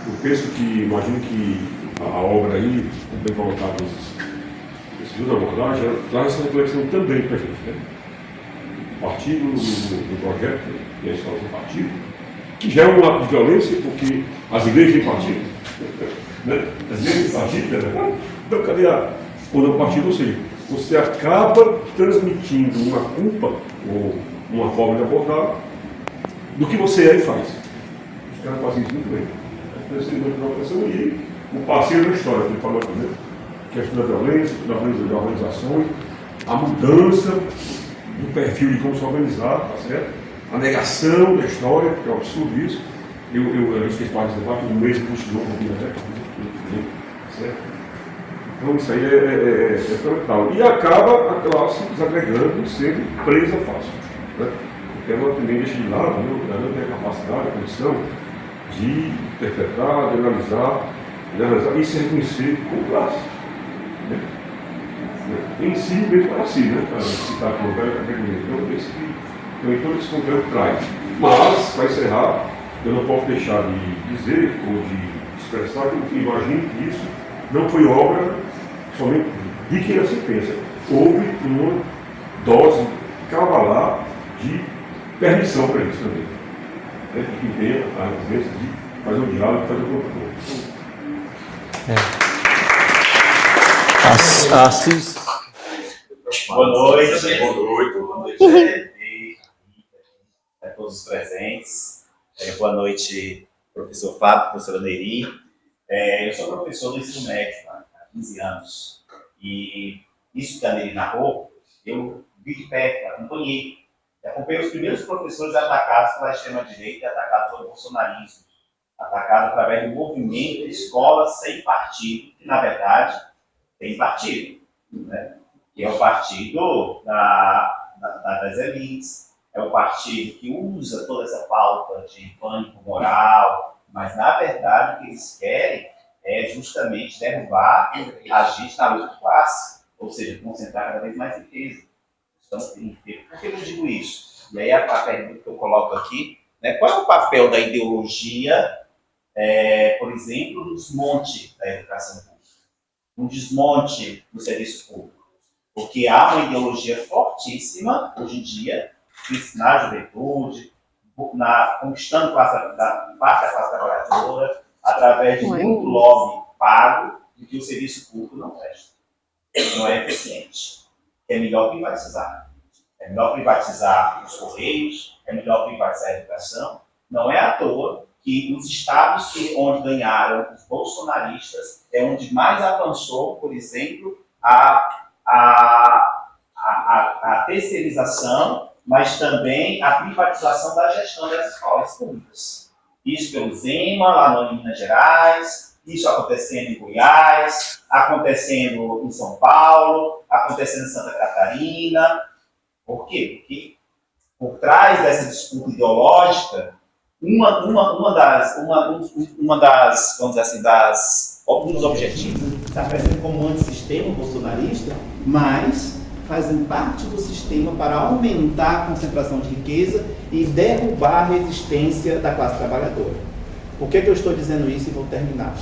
eu penso que, imagino que a obra aí, bem colocada nesses duas abordagens, traz essa reflexão também para a gente, né? O partido do projeto, e a história do partido, que já é um ato de violência, porque as igrejas têm partido, né? As igrejas têm partido, né? Então, cadê quando é o partido? Ou seja, você acaba transmitindo uma culpa, ou uma forma de abordar, do que você é e faz. Os caras fazem isso muito bem. E o parceiro da história, que ele falou aqui, né? Que é a violência, da organização, a mudança do perfil de como se organizar, tá certo? A negação da história, que é um absurdo isso. A gente fez parte desse debate, um mês que estudou com a biblioteca, tá certo? Então isso aí é fundamental. E acaba a classe desagregando e sendo presa fácil, né? Porque ela também deixa de lado, né? Ela não tem a capacidade, a condição de interpretar, de analisar e se reconhecer como classe, né? Em si, mesmo para si, né? Para citar aqui, para a categoria. Então, esse que também todo esse conteúdo traz. Mas, para encerrar, eu não posso deixar de dizer ou de expressar que eu imagino que isso não foi obra somente de quem assim pensa. Houve uma dose cavalar de permissão para isso também. De quem tenha a vivência de fazer o diálogo e fazer o protocolo. Assis. Boa noite a todos os presentes. Boa noite, professor Fábio, professora Neri. Eu sou professor do ensino médio há 15 anos. E isso que a Neri narrou, eu vi de perto, acompanhei. Acompanhei os primeiros professores atacados pela extrema-direita e atacados pelo bolsonarismo. Atacados através do movimento Escola Sem Partido, que na verdade tem partido, né? Que é o partido das elites, é o partido que usa toda essa pauta de pânico moral, mas na verdade o que eles querem é justamente derrubar a gente na luta de classe, ou seja, concentrar cada vez mais riqueza. Então, por que eu digo isso? E aí a pergunta que eu coloco aqui, né, qual é o papel da ideologia, por exemplo, no desmonte da educação pública, no desmonte do serviço público? Porque há uma ideologia fortíssima, hoje em dia, na juventude, conquistando parte da classe trabalhadora, através de muito lobby pago, de que o serviço público não presta, não é eficiente. É melhor privatizar. É melhor privatizar os Correios, é melhor privatizar a educação. Não é à toa que os estados onde ganharam os bolsonaristas é onde mais avançou, por exemplo, a terceirização, mas também a privatização da gestão das escolas públicas. Isso pelo Zema, lá em Minas Gerais, isso acontecendo em Goiás, acontecendo em São Paulo, acontecendo em Santa Catarina. Por quê? Porque por trás dessa disputa ideológica, um dos objetivos está presente como um antissistema bolsonarista, mas fazem parte do sistema para aumentar a concentração de riqueza e derrubar a resistência da classe trabalhadora. Por que eu estou dizendo isso e vou terminar?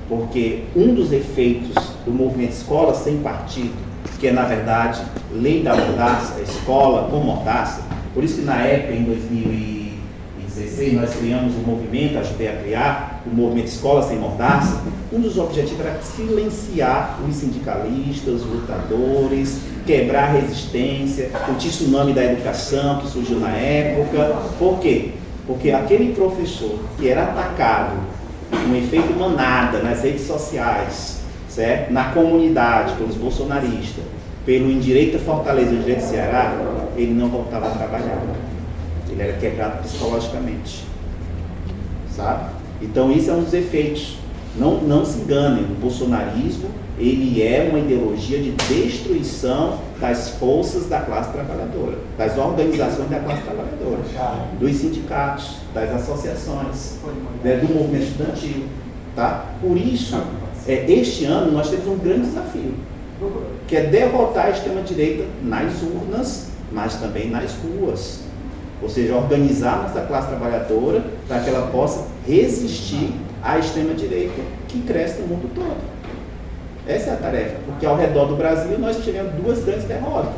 Porque um dos efeitos do movimento Escola Sem Partido, que é, na verdade, lei da mordaça, escola com mordaça, por isso que na época, em 2016, nós criamos o movimento, ajudei a criar o movimento Escola Sem Mordaça. Um dos objetivos era silenciar os sindicalistas, os lutadores, quebrar a resistência, o tsunami da educação que surgiu na época. Por quê? Porque aquele professor que era atacado, um efeito manada nas redes sociais, certo? Na comunidade, pelos bolsonaristas, pelo Endireita Fortaleza, Endireita Ceará, ele não voltava a trabalhar. Ele era quebrado psicologicamente, sabe? Então isso é um dos efeitos. Não se enganem, o bolsonarismo, ele é uma ideologia de destruição das forças da classe trabalhadora, das organizações da classe trabalhadora, dos sindicatos, das associações, do movimento estudantil, tá? Por isso, este ano nós temos um grande desafio, que é derrotar a extrema-direita nas urnas, mas também nas ruas. Ou seja, organizar nossa classe trabalhadora para que ela possa resistir à extrema-direita que cresce no mundo todo. Essa é a tarefa, porque ao redor do Brasil nós tivemos duas grandes derrotas.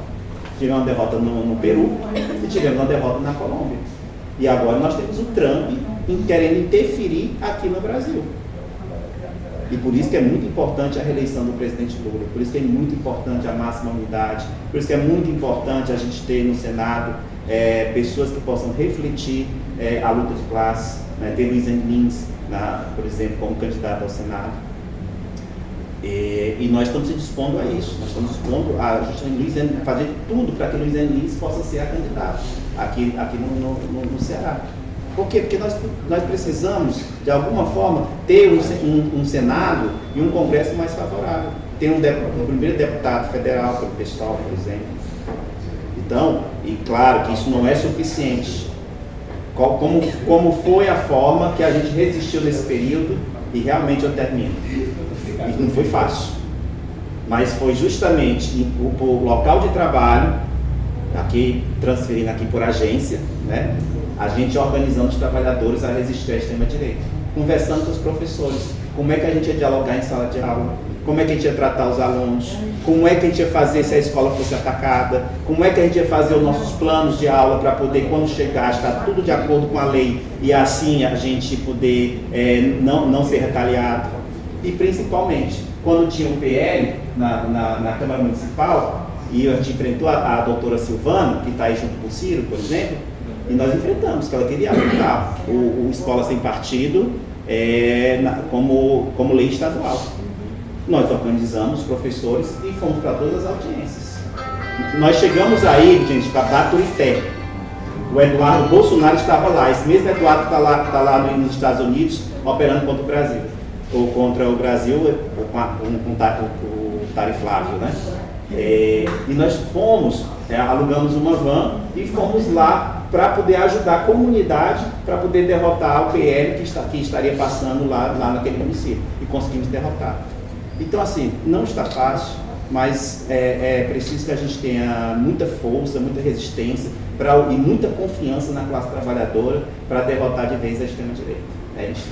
Tivemos uma derrota no Peru e tivemos uma derrota na Colômbia. E agora nós temos o Trump querendo interferir aqui no Brasil. E por isso que é muito importante a reeleição do presidente Lula, por isso que é muito importante a máxima unidade, por isso que é muito importante a gente ter no Senado pessoas que possam refletir a luta de classe, né? Ter Luiz Lins, por exemplo, como candidato ao Senado. E nós estamos se dispondo a isso, nós estamos dispondo a fazer tudo para que Luiz Lins possa ser a candidata aqui no Ceará. Por quê? Porque nós precisamos, de alguma forma, ter um Senado e um Congresso mais favorável. Ter um primeiro deputado federal, pelo pessoal, por exemplo. Então, e claro que isso não é suficiente. Como foi a forma que a gente resistiu nesse período, e realmente eu termino. E não foi fácil. Mas foi justamente o local de trabalho, aqui transferindo aqui por agência, né? A gente organizando os trabalhadores a resistir à extrema-direita, conversando com os professores, como é que a gente ia dialogar em sala de aula, como é que a gente ia tratar os alunos, como é que a gente ia fazer se a escola fosse atacada, como é que a gente ia fazer os nossos planos de aula para poder, quando chegar, estar tudo de acordo com a lei e assim a gente poder não ser retaliado. E principalmente, quando tinha um PL na Câmara Municipal, e a gente enfrentou a doutora Silvana, que está aí junto com o Ciro, por exemplo, e nós enfrentamos, que ela queria aplicar o Escola Sem Partido como lei estadual. Nós organizamos professores e fomos para todas as audiências. Nós chegamos aí, gente, para Baturité. O Eduardo Bolsonaro estava lá, esse mesmo Eduardo que está lá nos Estados Unidos, operando contra o Brasil. Ou contra o Brasil, com o Tariflávio, né? E nós fomos, alugamos uma van e fomos lá para poder ajudar a comunidade, para poder derrotar o PL que estaria passando lá naquele município. E conseguimos derrotar. Então, assim, não está fácil, mas é preciso que a gente tenha muita força, muita resistência e muita confiança na classe trabalhadora para derrotar de vez a extrema-direita. É isso.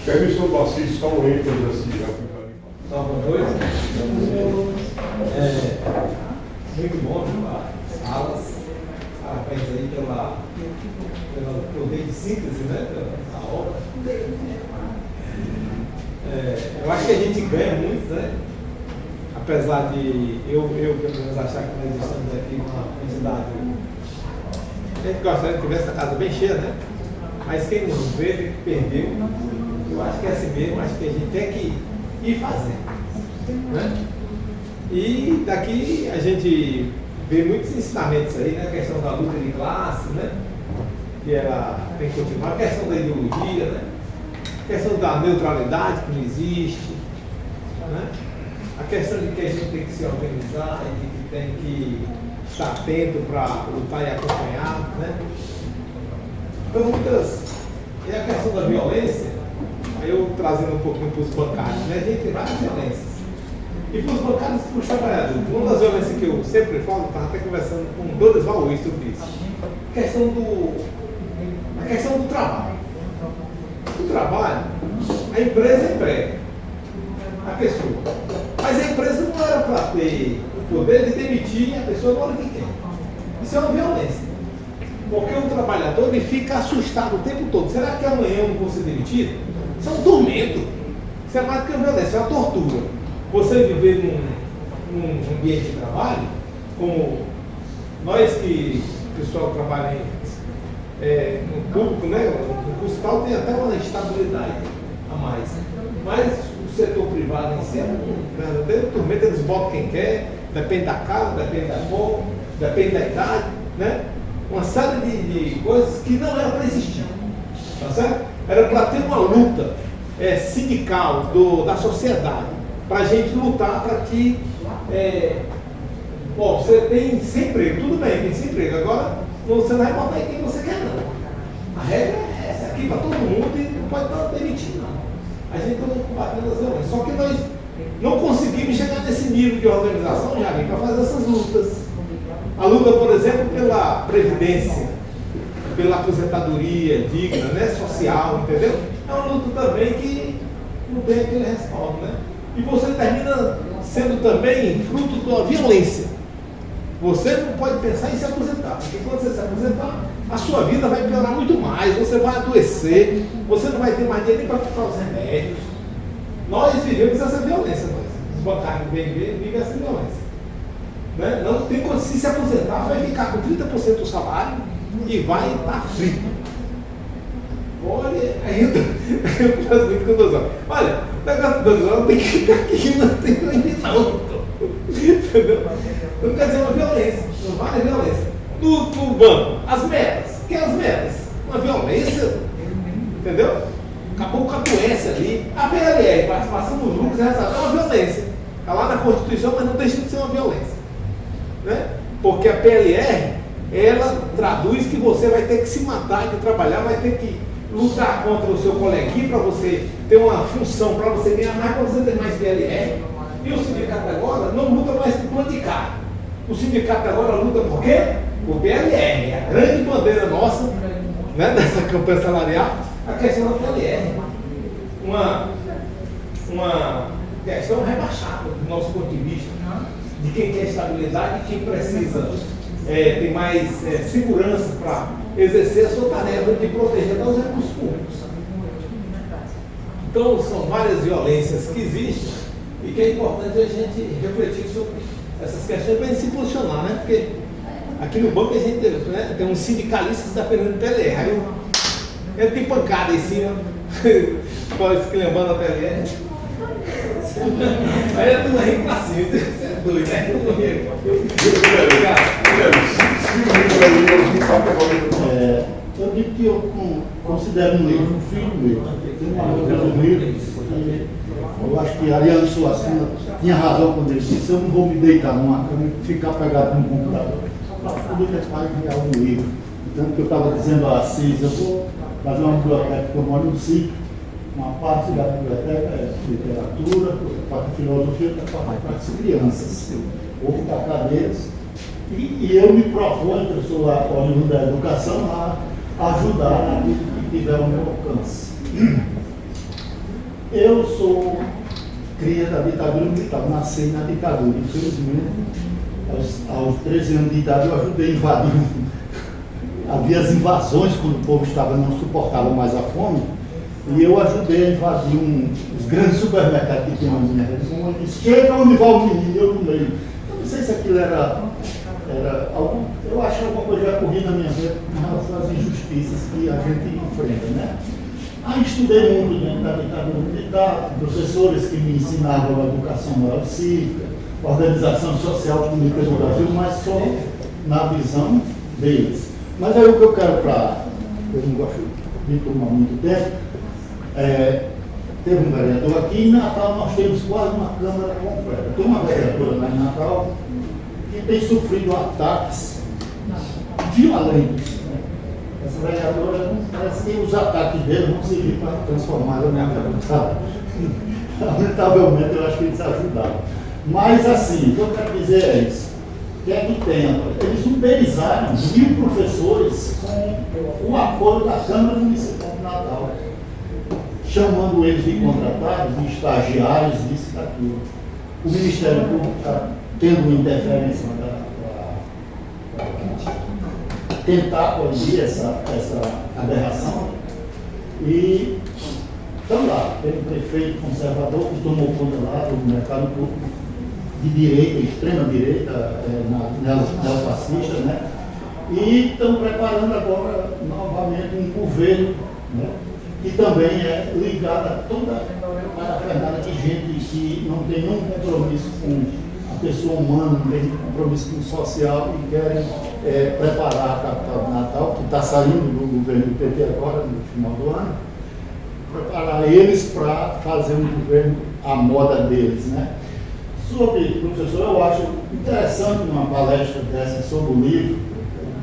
Permissão do Assis, só um ênfase assim, Boa noite. Muito bom, as aulas. Parabéns aí pelo poder de síntese, né, da obra. Eu acho que a gente ganha muito, né? Apesar de eu pelo menos achar que nós estamos aqui com uma quantidade. A gente gostaria que tivesse a casa bem cheia, né? Mas quem não vê, perdeu. Eu acho que é assim mesmo, acho que a gente tem que ir fazendo, né? E daqui a gente vê muitos ensinamentos aí, né? A questão da luta de classe, né? Que ela tem que continuar, a questão da ideologia, né? A questão da neutralidade que não existe, né? A questão de que a gente tem que se organizar e de que tem que estar atento para lutar e acompanhar, né? Então e a questão da violência, aí eu trazendo um pouquinho para os bancários, né? A gente tem várias violências. E para os bancários e para os trabalhadores. Uma das violências que eu sempre falo, estava até conversando com o Dorival Luiz sobre isso. A questão do trabalho. O trabalho, a empresa emprega a pessoa. Mas a empresa não era para ter o poder de demitir a pessoa na hora que quer. Isso é uma violência. Porque o trabalhador ele fica assustado o tempo todo. Será que amanhã eu não vou ser demitido? Isso é um tormento. Isso é mais do que uma violência, é uma tortura. Você viver num ambiente de trabalho, como nós que o pessoal trabalha no público, né, no curso tal, tem até uma estabilidade a mais. Mas o setor privado em si é um verdadeiro tormento, eles botam quem quer, depende da casa, depende da cor, depende da idade, né? Uma série de coisas que não era para existir, tá certo? Era para ter uma luta sindical da sociedade, para a gente lutar para que, você tem sem emprego, tudo bem, tem sem emprego, agora você não vai botar em quem você quer não. A regra é essa aqui para todo mundo e não pode estar demitindo não. A gente está combatendo as violências, só que nós não conseguimos chegar nesse nível de organização, Jair, para fazer essas lutas. A luta, por exemplo, pela previdência, pela aposentadoria digna, né, social, entendeu? É uma luta também que não tem aquele respaldo, né? E você termina sendo também fruto da violência. Você não pode pensar em se aposentar, porque quando você se aposentar, a sua vida vai piorar muito mais, você vai adoecer, você não vai ter mais dinheiro nem para comprar os remédios. Nós vivemos essa violência, os bancários do BNB vivem essa violência. Né? Não tem como se aposentar, vai ficar com 30% do salário e vai estar frito. Olha, aí eu faço muito com 2 horas. Olha, o negócio de 2 horas tem que ficar aqui, não tem que ir não. Entendeu? Não quer dizer uma violência, não vale violência. No banco, as metas. O que é as metas? Uma violência. Entendeu? Acabou com a doença ali. A PLR, participação nos lucros, é uma violência. Está lá na Constituição, mas não deixa de ser uma violência. Né? Porque a PLR, ela traduz que você vai ter que se matar de trabalhar, vai ter que lutar contra o seu coleguinha para você ter uma função, para você ganhar mais, para você ter mais PLR. E o sindicato agora não luta mais por plano de cargo. O sindicato agora luta por quê? Por PLR. A grande bandeira nossa, né, dessa campanha salarial, a questão da PLR. Uma questão rebaixada do nosso ponto de vista, de quem quer estabilidade, de quem precisa ter mais segurança para exercer a sua tarefa de proteger os recursos públicos. Então, são várias violências que existem e que é importante a gente refletir sobre essas questões para a gente se posicionar, né? Porque aqui no banco a gente tem uns sindicalistas defendendo PLR. Aí tem pancada em cima, que lembrando a PLR. Aí é tudo rico pra cima, você é doido, né? Eu digo que eu considero um livro um filho meu. Tem uma outra do livro, eu acho que Ariano Suassuna tinha razão quando ele disse: eu não vou me deitar numa cama e ficar pegado no computador. Eu acho que o livro é para criar um livro. Tanto que eu estava dizendo a Assis, eu vou fazer uma biblioteca que eu moro no sítio. Uma parte da biblioteca é literatura, outra parte é filosofia, outra parte é crianças. Vou ficar cadeiras. E eu me proponho, que eu sou oriundo da educação, a ajudar naquilo que tiver ao meu alcance. Eu sou cria da ditadura militar, nasci na ditadura. Infelizmente, aos 13 anos de idade, eu ajudei a invadir. Havia as invasões quando o povo não suportava mais a fome. E eu ajudei a invadir os grandes supermercados que tinham na minha região. Ele disse: chega onde vai o menino, eu no meio. Eu não sei se aquilo era algum. Eu acho que alguma coisa já corria na minha vida com relação às injustiças que a gente enfrenta, né? Aí estudei muito dentro da ditadura militar, professores que me ensinavam a educação moral e cívica, organização social política no Brasil, mas só na visão deles. Mas aí o que eu quero eu não gosto de tomar muito tempo, teve um vereador aqui. Em Natal nós temos quase uma Câmara completa. Tem uma vereadora lá em Natal que tem sofrido ataques violentos. Né? Essa vereadora, parece que os ataques dele vão servir para transformar ela numa deputada. Lamentavelmente eu acho que eles ajudaram. Mas assim, o que eu quero dizer é isso. O que é que tem? Eles uberizaram 1000 professores com o apoio da Câmara Municipal de Natal, chamando eles de contratados, de estagiários, disso e daquilo. O Ministério Público está tendo uma interferência para tentar corrigir essa aberração. E estão lá. Tem um prefeito conservador que tomou conta lá do mercado público de direita, extrema direita, neofascista, né? E estão preparando agora novamente um governo, né? Que também é ligado a toda a parafernália de gente que não tem nenhum compromisso com a pessoa humana, não tem nenhum compromisso com o social e querem preparar a capital natal, que está saindo do governo do PT agora, no final do ano, preparar eles para fazer um governo à moda deles, né? Sobre, professor, eu acho interessante uma palestra dessa sobre o livro,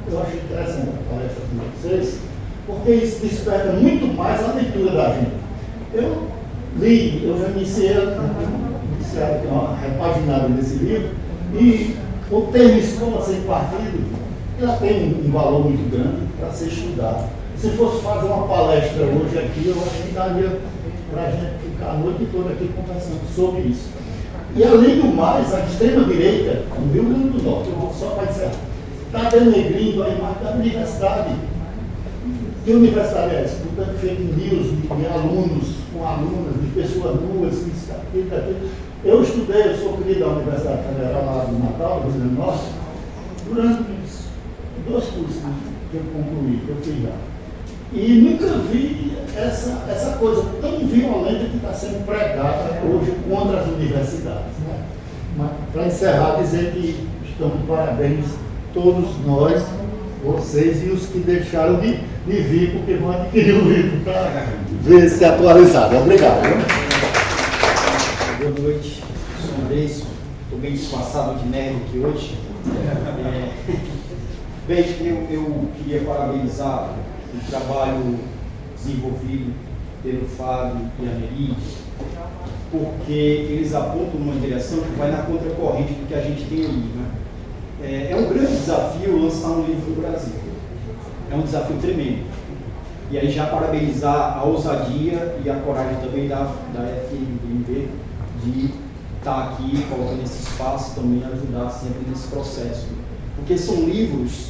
eu acho interessante a palestra de vocês, porque isso desperta muito mais a leitura da gente. Eu li, eu já iniciei uma repaginada desse livro, e o termo escola sem partido, ela tem um valor muito grande para ser estudado. Se fosse fazer uma palestra hoje aqui, eu acho que daria para a gente ficar a noite toda aqui conversando sobre isso. E além do mais, a extrema-direita, no Rio Grande do Norte, eu vou só para encerrar, está denegrindo a imagem da universidade. Que universidade é essa? Portanto, fake news de alunos com alunas, de pessoas nuas, isso, aquilo. Eu estudei, eu sou querido da Universidade Federal lá do Natal, do Rio Grande do Norte, durante uns 2 cursos que eu concluí, que eu fiz lá. E nunca vi essa coisa tão violenta que está sendo pregada hoje contra as universidades, né? Mas, para encerrar, dizer que estamos de parabéns todos nós, vocês e os que deixaram de vir, porque vão adquirir o livro para ver se atualizado. Obrigado. Boa noite, sou o Andrés, estou bem disfarçado de nerd aqui hoje. Bem, eu queria parabenizar o trabalho desenvolvido pelo Fábio e a Neri, porque eles apontam numa direção que vai na contracorrente do que a gente tem aí, né? É um grande desafio lançar um livro no Brasil. É um desafio tremendo. E aí já parabenizar a ousadia e a coragem também da FMB de estar aqui, colocando esse espaço também, ajudar sempre nesse processo. Porque são livros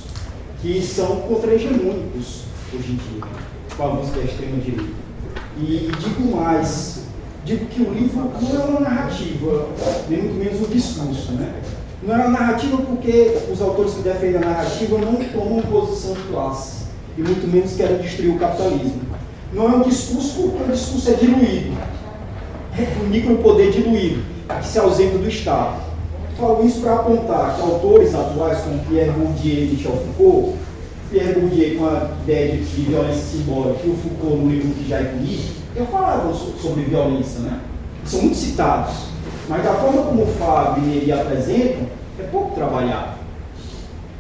que são contra-hegemônicos hoje em dia, com a música extrema-direita. E digo mais, digo que o livro não é uma narrativa, nem muito menos um discurso, né? Não é uma narrativa porque os autores que defendem a narrativa não tomam posição de classe, e muito menos querem destruir o capitalismo. Não é um discurso porque o discurso é diluído, é um micropoder diluído, que se ausenta do Estado. Falo isso para apontar que autores atuais como Pierre Bourdieu e Michel Foucault, Pierre Bourdieu com a ideia de violência simbólica e o Foucault no livro que já é político, já falavam sobre violência, né? São muito citados. Mas da forma como o Fábio e ele apresentam, é pouco trabalhado.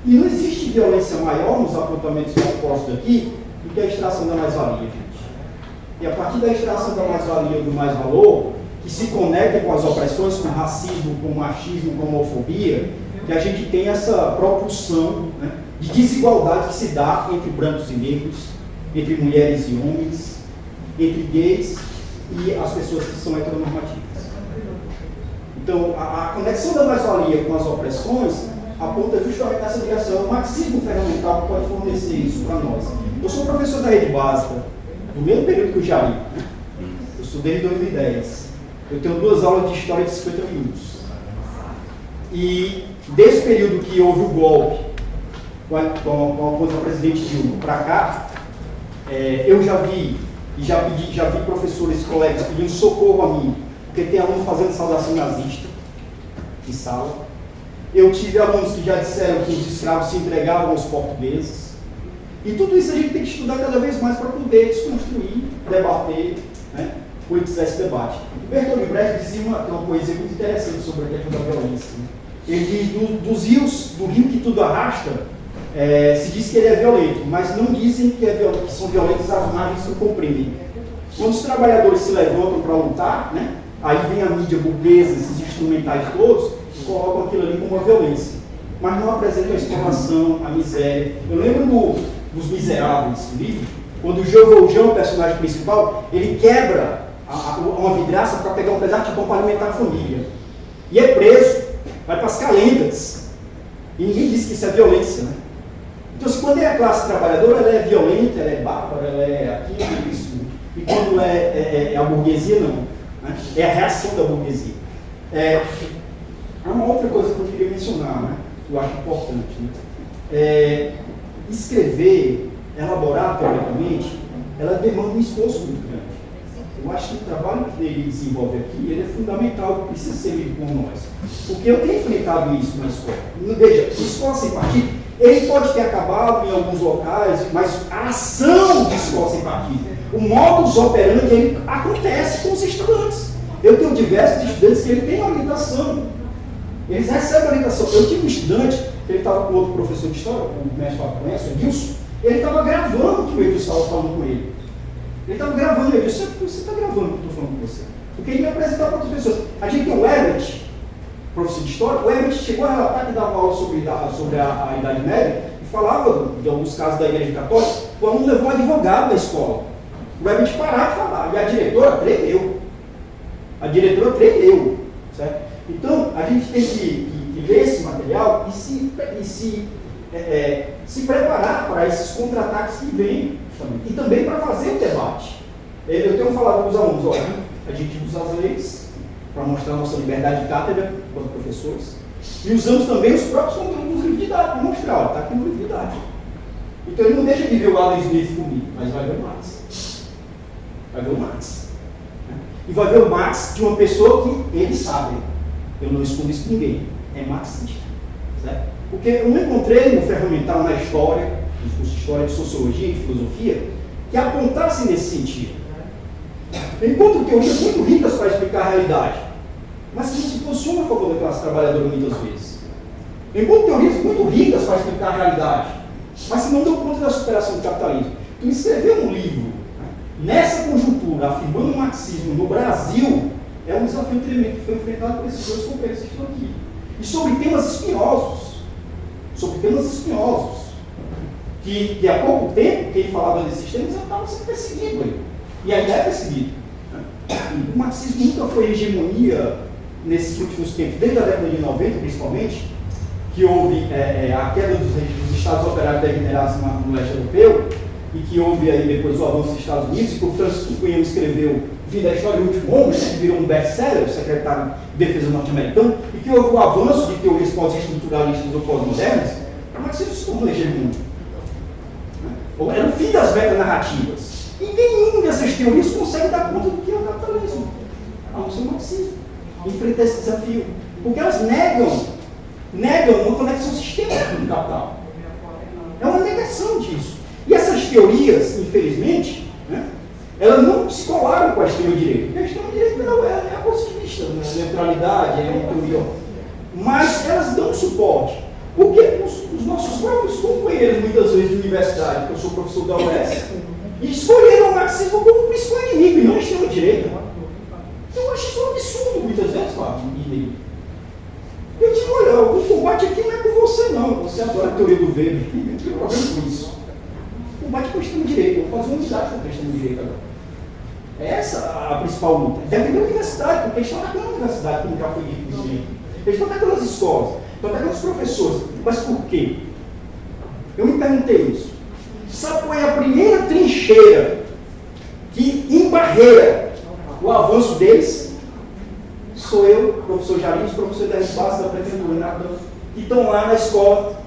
E não existe violência maior nos apontamentos propostos aqui do que a extração da mais-valia, gente. E a partir da extração da mais-valia ou do mais-valor, que se conecta com as opressões, com o racismo, com o machismo, com a homofobia, que a gente tem essa propulsão, né, de desigualdade que se dá entre brancos e negros, entre mulheres e homens, entre gays e as pessoas que são heteronormativas. Então, a conexão da mais-valia com as opressões aponta justamente nessa direção. O marxismo ferramental pode fornecer isso para nós. Eu sou professor da rede básica, do mesmo período que o Jair. Eu estudei em 2010. Eu tenho 2 aulas de história de 50 minutos. E desse período que houve o golpe contra o presidente Dilma para cá, eu já vi professores e colegas pedindo socorro a mim, porque tem aluno fazendo saudação nazista em sala. Eu tive alunos que já disseram que os escravos se entregavam aos portugueses. E tudo isso a gente tem que estudar cada vez mais para poder desconstruir, debater, né, politizar esse debate. O Bertolt Brecht dizia uma poesia muito interessante sobre a questão da violência. Né? Ele diz, dos rios, do rio que tudo arrasta, se diz que ele é violento, mas não dizem que são violentos as margens que o comprimem. Quando os trabalhadores se levantam para lutar, né, aí vem a mídia burguesa, esses instrumentais todos, e colocam aquilo ali como uma violência. Mas não apresentam a exploração, a miséria. Eu lembro dos Miseráveis, do livro, quando o Jean Valjean, o personagem principal, ele quebra uma vidraça para pegar um pedaço de pão para alimentar a família. E é preso, vai para as calendas. E ninguém diz que isso é violência, né? Então, quando é a classe trabalhadora, ela é violenta, ela é bárbara, ela é aquilo, isso. e quando é a burguesia, não. Né? É a reação da burguesia. Há uma outra coisa que eu queria mencionar, né? Que eu acho importante. Né? Escrever, elaborar teoricamente, ela demanda um esforço muito grande. Eu acho que o trabalho que ele desenvolve aqui, ele é fundamental, precisa ser lido por nós. Porque eu tenho enfrentado isso na escola. Veja, escola sem partido, ele pode ter acabado em alguns locais, mas a ação de escola sem partido, o modus operandi, ele acontece com os estudantes. Eu tenho diversos estudantes que ele tem orientação. Eles recebem orientação. Eu tive um estudante, ele estava com outro professor de história, o mestre Fábio conhece, o Edilson, ele estava gravando o que o Edilson estava falando com ele. Ele estava gravando, eu disse, você está gravando o que eu estou falando com você. Porque ele ia apresentar para outras pessoas. A gente tem o Herbert, professor de história, o Herbert chegou a relatar que dava aula sobre a Idade Média e falava de alguns casos da Igreja Católica. O aluno levou um advogado da escola. O Herbert parava de falar, e a diretora tremeu. A diretora tremeu. Certo? Então, a gente tem que ler esse material e se preparar para esses contra-ataques que vêm. E também para fazer o debate. Eu tenho falado com os alunos, olha, a gente usa as leis para mostrar a nossa liberdade de cátedra como professores, e usamos também os próprios conteúdos do livro didático para mostrar, está aqui no livro didático. Então ele não deixa de ver o Adam Smith comigo, mas vai ver o Marx. Vai ver o Marx. E vai ver o Marx de uma pessoa que ele sabe. Eu não escondo isso com ninguém. É marxista. Certo? Porque eu não encontrei no ferramental na história, nos cursos de história, de sociologia e de filosofia, que apontasse nesse sentido. Eu encontro teorias muito ricas para explicar a realidade, mas que não se posicionam a favor da classe trabalhadora muitas vezes. Eu encontro teorias muito ricas para explicar a realidade, mas que não dão conta da superação do capitalismo. Então, escrever um livro nessa conjuntura, afirmando o marxismo no Brasil, é um desafio tremendo que foi enfrentado por esses dois companheiros que estão aqui. E sobre temas espinhosos. Que há pouco tempo, quem falava desses temas, estava sendo perseguido aí. E ainda é perseguido. O marxismo nunca foi hegemonia nesses últimos tempos, desde a década de 90 principalmente, que houve a queda dos Estados Operários degenerados no leste europeu, e que houve aí depois o avanço dos Estados Unidos, e que o Francis Fukuyama escreveu Vida da História do Último Homem, que virou um best-seller, o secretário de Defesa norte-americano, e que houve o avanço de teorias pós-estruturalistas ou pós-modernas. O marxismo se tornou hegemonia. Era o fim das metanarrativas. E nenhuma dessas teorias consegue dar conta do que é o capitalismo, a não ser o marxismo. Enfrentar esse desafio. Porque elas negam uma conexão sistêmica com o capital. É uma negação disso. E essas teorias, infelizmente, né, elas não se colaram com a extrema-direita. Porque a extrema-direita não é a positivista, né? A neutralidade, é uma teoria. Mas elas dão suporte. Porque os nossos próprios companheiros, muitas vezes, de universidade, que eu sou professor da UES, escolheram o marxismo como o principal inimigo, e não a extrema-direita. Eu acho isso um absurdo, muitas vezes, Fábio. Eu digo, olha, o combate aqui não é com você, não. Você adora a teoria do Weber. Não tem problema com isso. O combate com a extrema-direita. Eu vou fazer uma unidade contra a extrema-direita agora. É essa a principal luta. Deve ter a universidade, porque eles estão atacando a universidade, como já foi dito no direito. Eles estão atacando as escolas, estão atacando os professores. Mas por quê? Eu me perguntei isso. Sabe qual é a primeira trincheira que embarreira o avanço deles? Sou eu, professor Jarins, professor da Espaço da Prefeitura, Natan, que estão lá na escola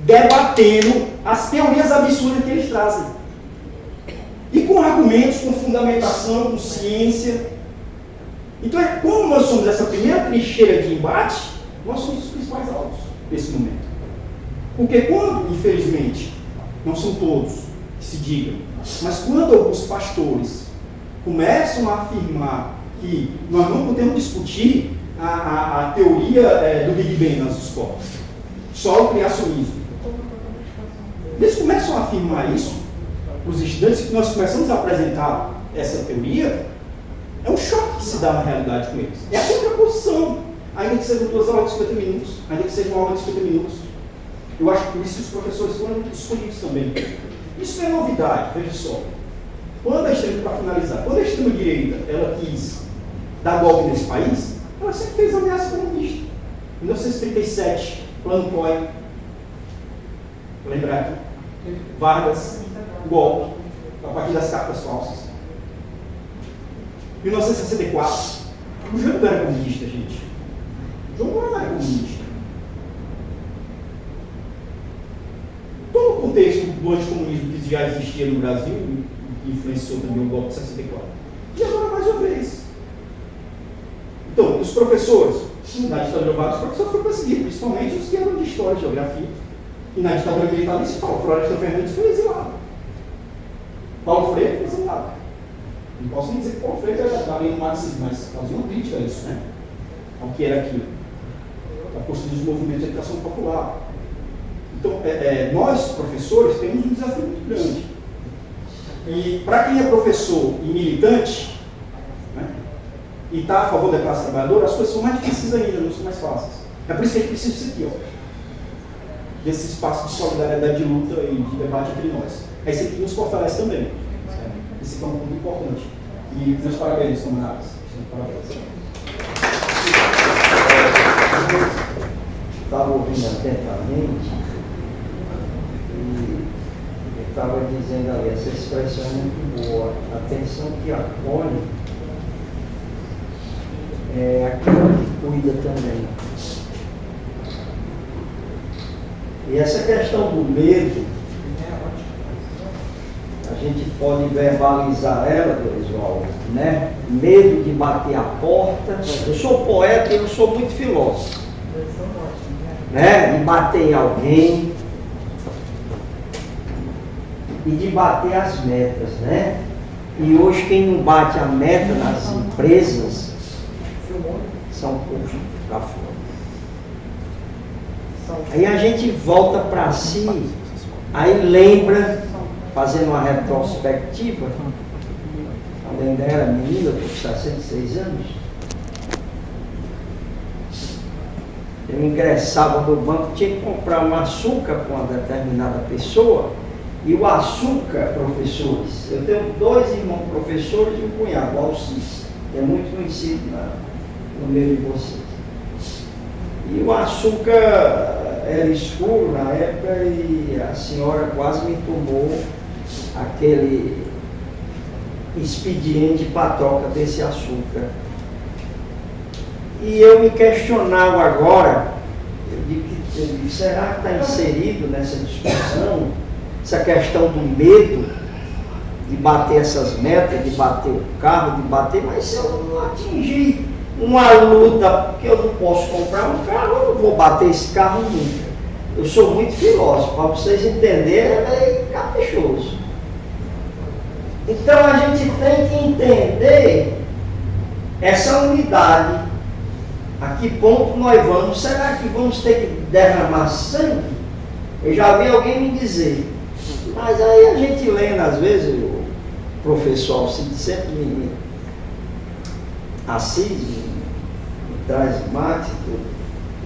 debatendo as teorias absurdas que eles trazem. E com argumentos, com fundamentação, com ciência. Então, como nós somos essa primeira trincheira de embate, nós somos os principais alvos desse momento. Porque quando, infelizmente, não são todos que se digam, mas quando alguns pastores começam a afirmar que nós não podemos discutir a teoria do Big Bang nas escolas, só o criacionismo. Eles começam a afirmar isso para os estudantes, que nós começamos a apresentar essa teoria, é um choque que se dá na realidade com eles. É a contraposição, ainda que sejam 2 aulas de 50 minutos, ainda que seja uma aula de 50 minutos. Eu acho que por isso os professores foram escolhidos também. Isso não é novidade, veja só. Quando a extrema-direita ela quis dar golpe nesse país, ela sempre fez ameaça comunista. Em 1937, Plano Cohen, vou lembrar aqui, Vargas, golpe, a partir das cartas falsas. 1964. O João não era comunista, gente. O João não era comunista. Todo o contexto do anticomunismo que já existia no Brasil influenciou também o golpe de 64. E agora mais uma vez. Então, os professores, na ditadura militar, os professores foram perseguidos, principalmente os que eram de história e geografia. E na ditadura militar, isso fala, Florestan Fernandes foi exilado. Paulo Freire foi exilado. Não posso nem dizer que Paulo Freire estava lendo marxismo, mas fazia uma crítica a isso, né? Ao que era aquilo. A construção dos movimentos de educação popular. Então, nós, professores, temos um desafio muito grande. E para quem é professor e militante, né, e está a favor da classe trabalhadora, as coisas são mais difíceis ainda, não são mais fáceis. É por isso que a gente precisa disso aqui, ó, desse espaço de solidariedade, de luta e de debate entre nós. Esse aqui nos fortalece também. Esse aqui é um ponto importante. E meus parabéns, camaradas. Parabéns. Estava ouvindo atentamente e estava dizendo ali, essa expressão é muito boa, atenção que acolhe é aquela que cuida também. E essa questão do medo, a gente pode verbalizar ela, Dorisvaldo, né? Medo de bater a porta. Eu sou poeta e eu sou muito filósofo. Né? De bater em alguém e de bater as metas, né? E hoje quem não bate a meta nas empresas são postos para fora. Aí a gente volta para si, aí lembra, fazendo uma retrospectiva, quando eu ainda era menina, eu estou com 66 anos, eu ingressava no banco, tinha que comprar um açúcar para uma determinada pessoa, e o açúcar, professores, eu tenho 2 irmãos professores e um cunhado, o Alcides, que é muito conhecido no meio de vocês. E o açúcar era escuro na época e a senhora quase me tomou aquele expediente para troca desse açúcar. E eu me questionava agora, eu digo, será que está inserido nessa discussão, essa questão do medo de bater essas metas, de bater o carro, de bater, mas se eu não atingir uma luta, porque eu não posso comprar um carro, eu não vou bater esse carro nunca. Eu sou muito filósofo, para vocês entenderem, é meio caprichoso. Então a gente tem que entender essa unidade. A que ponto nós vamos? Será que vamos ter que derramar sangue? Eu já vi alguém me dizer, mas aí a gente lendo, às vezes, o professor Alcides sempre me assiste, me traz mate e tudo.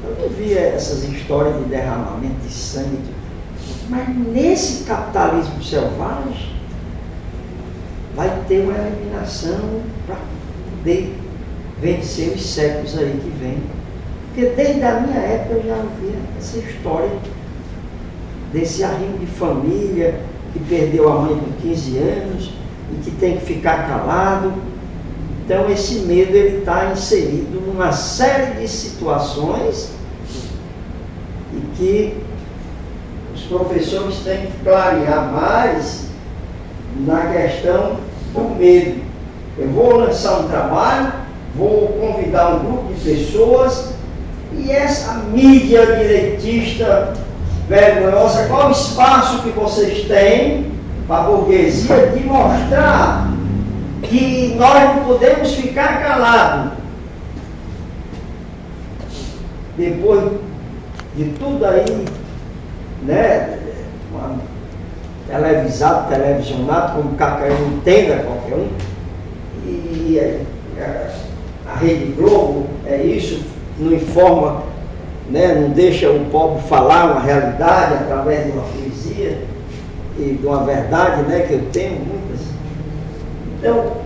Eu não via essas histórias de derramamento de sangue. Mas nesse capitalismo selvagem, vai ter uma eliminação para poder vencer os séculos aí que vem. Porque desde a minha época eu já ouvia essa história desse arrimo de família que perdeu a mãe com 15 anos e que tem que ficar calado. Então esse medo ele está inserido numa série de situações e que os professores têm que clarear mais na questão do medo. Eu vou lançar um trabalho, vou convidar um grupo de pessoas e essa mídia direitista vergonhosa, qual o espaço que vocês têm para a burguesia de mostrar que nós não podemos ficar calados. Depois de tudo aí, né, televisionado, como qualquer um entenda, qualquer um, e a Rede Globo é isso, não informa, né, não deixa o pobre falar uma realidade através de uma poesia e de uma verdade, né, que eu tenho muitas. Então,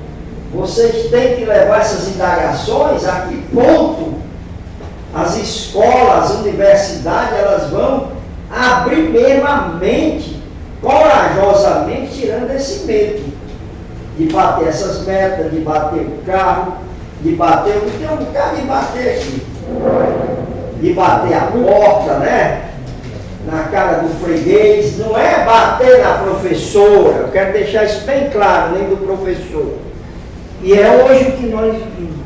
vocês têm que levar essas indagações a que ponto as escolas, as universidades, elas vão abrir mesmo a mente, corajosamente, tirando esse medo. de bater essas metas, de bater o carro, de bater o que tem um bocado de bater aqui, de bater a porta, né? Na cara do freguês, não é bater na professora, eu quero deixar isso bem claro, nem do professor. E é hoje o que nós vimos.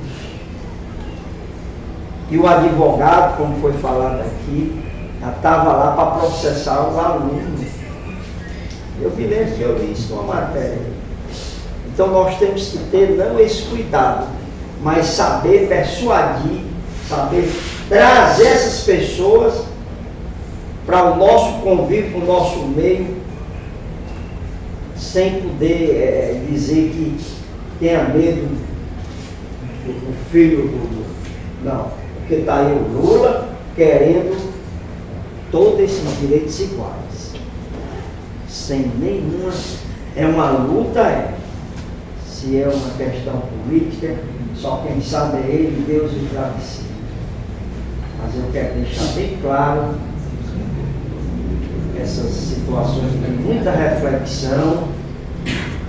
E o advogado, como foi falado aqui, já estava lá para processar o aluno. Eu me lembro que eu li isso numa matéria. Então nós temos que ter não esse cuidado, mas saber persuadir, saber trazer essas pessoas para o nosso convívio, para o nosso meio, sem poder dizer que tenha medo do filho do... Não, porque está aí o Lula querendo todos esses direitos iguais, sem nenhuma... É uma luta, se é uma questão política, só quem sabe é ele, Deus e o travesseiro. Mas eu quero deixar bem claro essas situações de muita reflexão,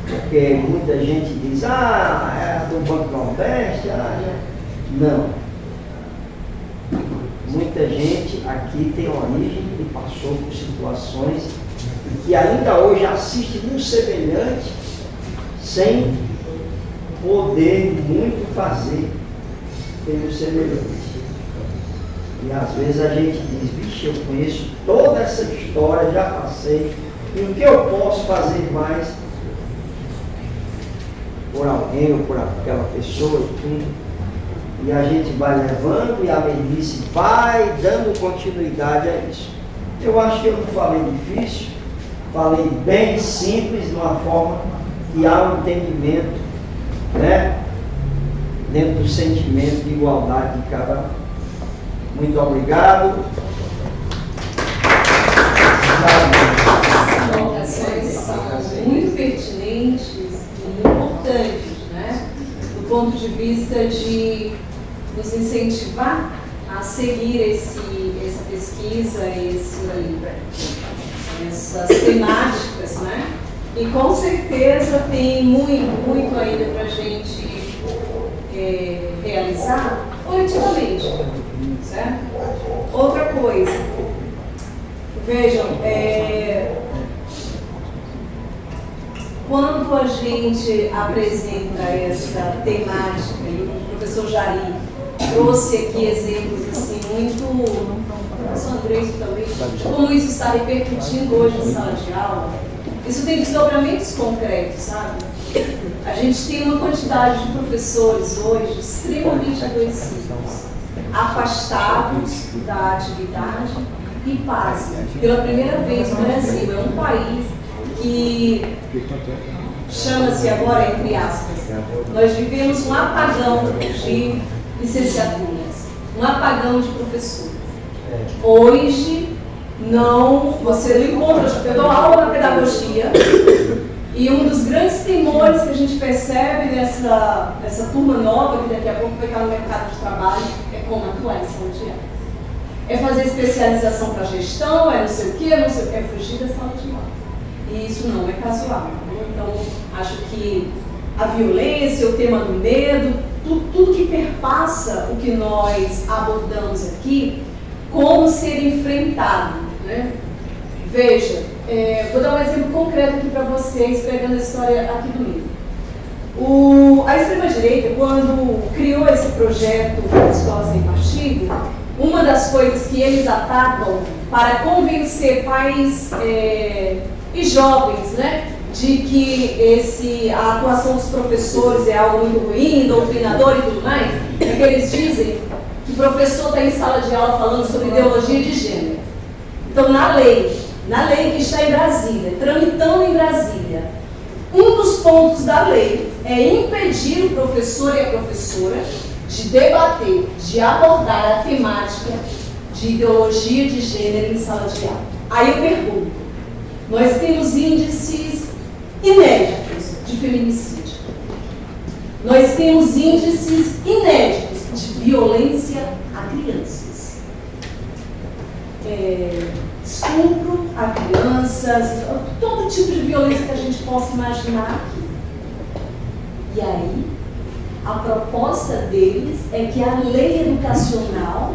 porque muita gente diz, é do Banco Nordeste, não. Muita gente aqui tem origem e passou por situações que ainda hoje assiste um semelhante sem poder muito fazer pelo semelhante. E às vezes a gente diz, vixe, eu conheço toda essa história, já passei, e o que eu posso fazer mais por alguém ou por aquela pessoa e tudo. E a gente vai levando e a velhice vai dando continuidade a isso. Eu acho que eu não falei difícil, falei bem simples, de uma forma que há um entendimento, né, dentro do sentimento de igualdade de cada um. Muito obrigado. As colocações são muito pertinentes e importantes, né? Do ponto de vista de nos incentivar a seguir essa pesquisa, essas temáticas, né? E com certeza tem muito ainda para a gente realizar coletivamente, certo? Outra coisa, vejam, quando a gente apresenta essa temática, e o professor Jari trouxe aqui exemplos assim muito, o professor Andrés também, como isso está repercutindo hoje em sala de aula, isso tem desdobramentos concretos, sabe? A gente tem uma quantidade de professores hoje extremamente adoecidos, afastados da atividade e, pasmem, pela primeira vez no Brasil, é um país que chama-se agora, entre aspas, nós vivemos um apagão de licenciaturas, um apagão de professores. Hoje, você não encontra, eu dou aula na pedagogia, e um dos grandes temores que a gente percebe nessa turma nova, que daqui a pouco vai estar no mercado de trabalho, é como atuar em sala de aula. É fazer especialização para gestão, é não sei o quê, é fugir da sala de aula. E isso não é casual. Então, acho que a violência, o tema do medo, tudo que perpassa o que nós abordamos aqui, como ser enfrentado, né? Veja, vou dar um exemplo concreto aqui para vocês, pegando a história aqui do livro. A extrema-direita, quando criou esse projeto da Escola Sem Partido, uma das coisas que eles atacam para convencer pais e jovens, né, de que a atuação dos professores é algo muito ruim, doutrinador e tudo mais, é que eles dizem que o professor está em sala de aula falando sobre ideologia de gênero. Então, na lei que está em Brasília, tramitando em Brasília, um dos pontos da lei é impedir o professor e a professora de debater, de abordar a temática de ideologia de gênero em sala de aula. Aí eu pergunto, nós temos índices inéditos de feminicídio. Nós temos índices inéditos de violência a crianças. Estupro a crianças, todo tipo de violência que a gente possa imaginar aqui. E aí, a proposta deles é que a lei educacional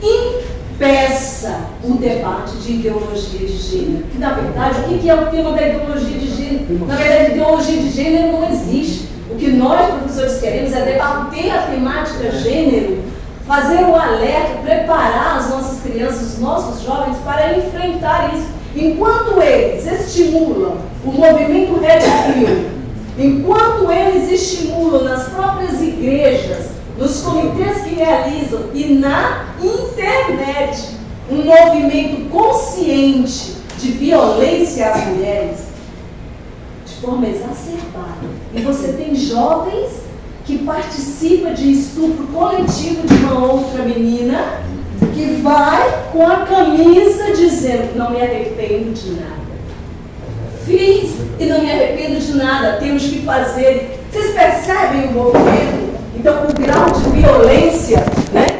impeça o debate de ideologia de gênero. Que, na verdade, o que é o tema da ideologia de gênero? Na verdade, ideologia de gênero não existe. O que nós, professores, queremos é debater a temática gênero, fazer o alerta, preparar as nossas crianças, os nossos jovens para enfrentar isso. Enquanto eles estimulam o movimento Red Pill, enquanto eles estimulam nas próprias igrejas, nos comitês que realizam e na internet um movimento consciente de violência às mulheres, de forma exacerbada, e você tem jovens que participam de estupro coletivo de uma outra menina, que vai com a camisa dizendo: não me arrependo de nada. Fiz e não me arrependo de nada, temos que fazer. Vocês percebem o movimento? Então, o grau de violência, né?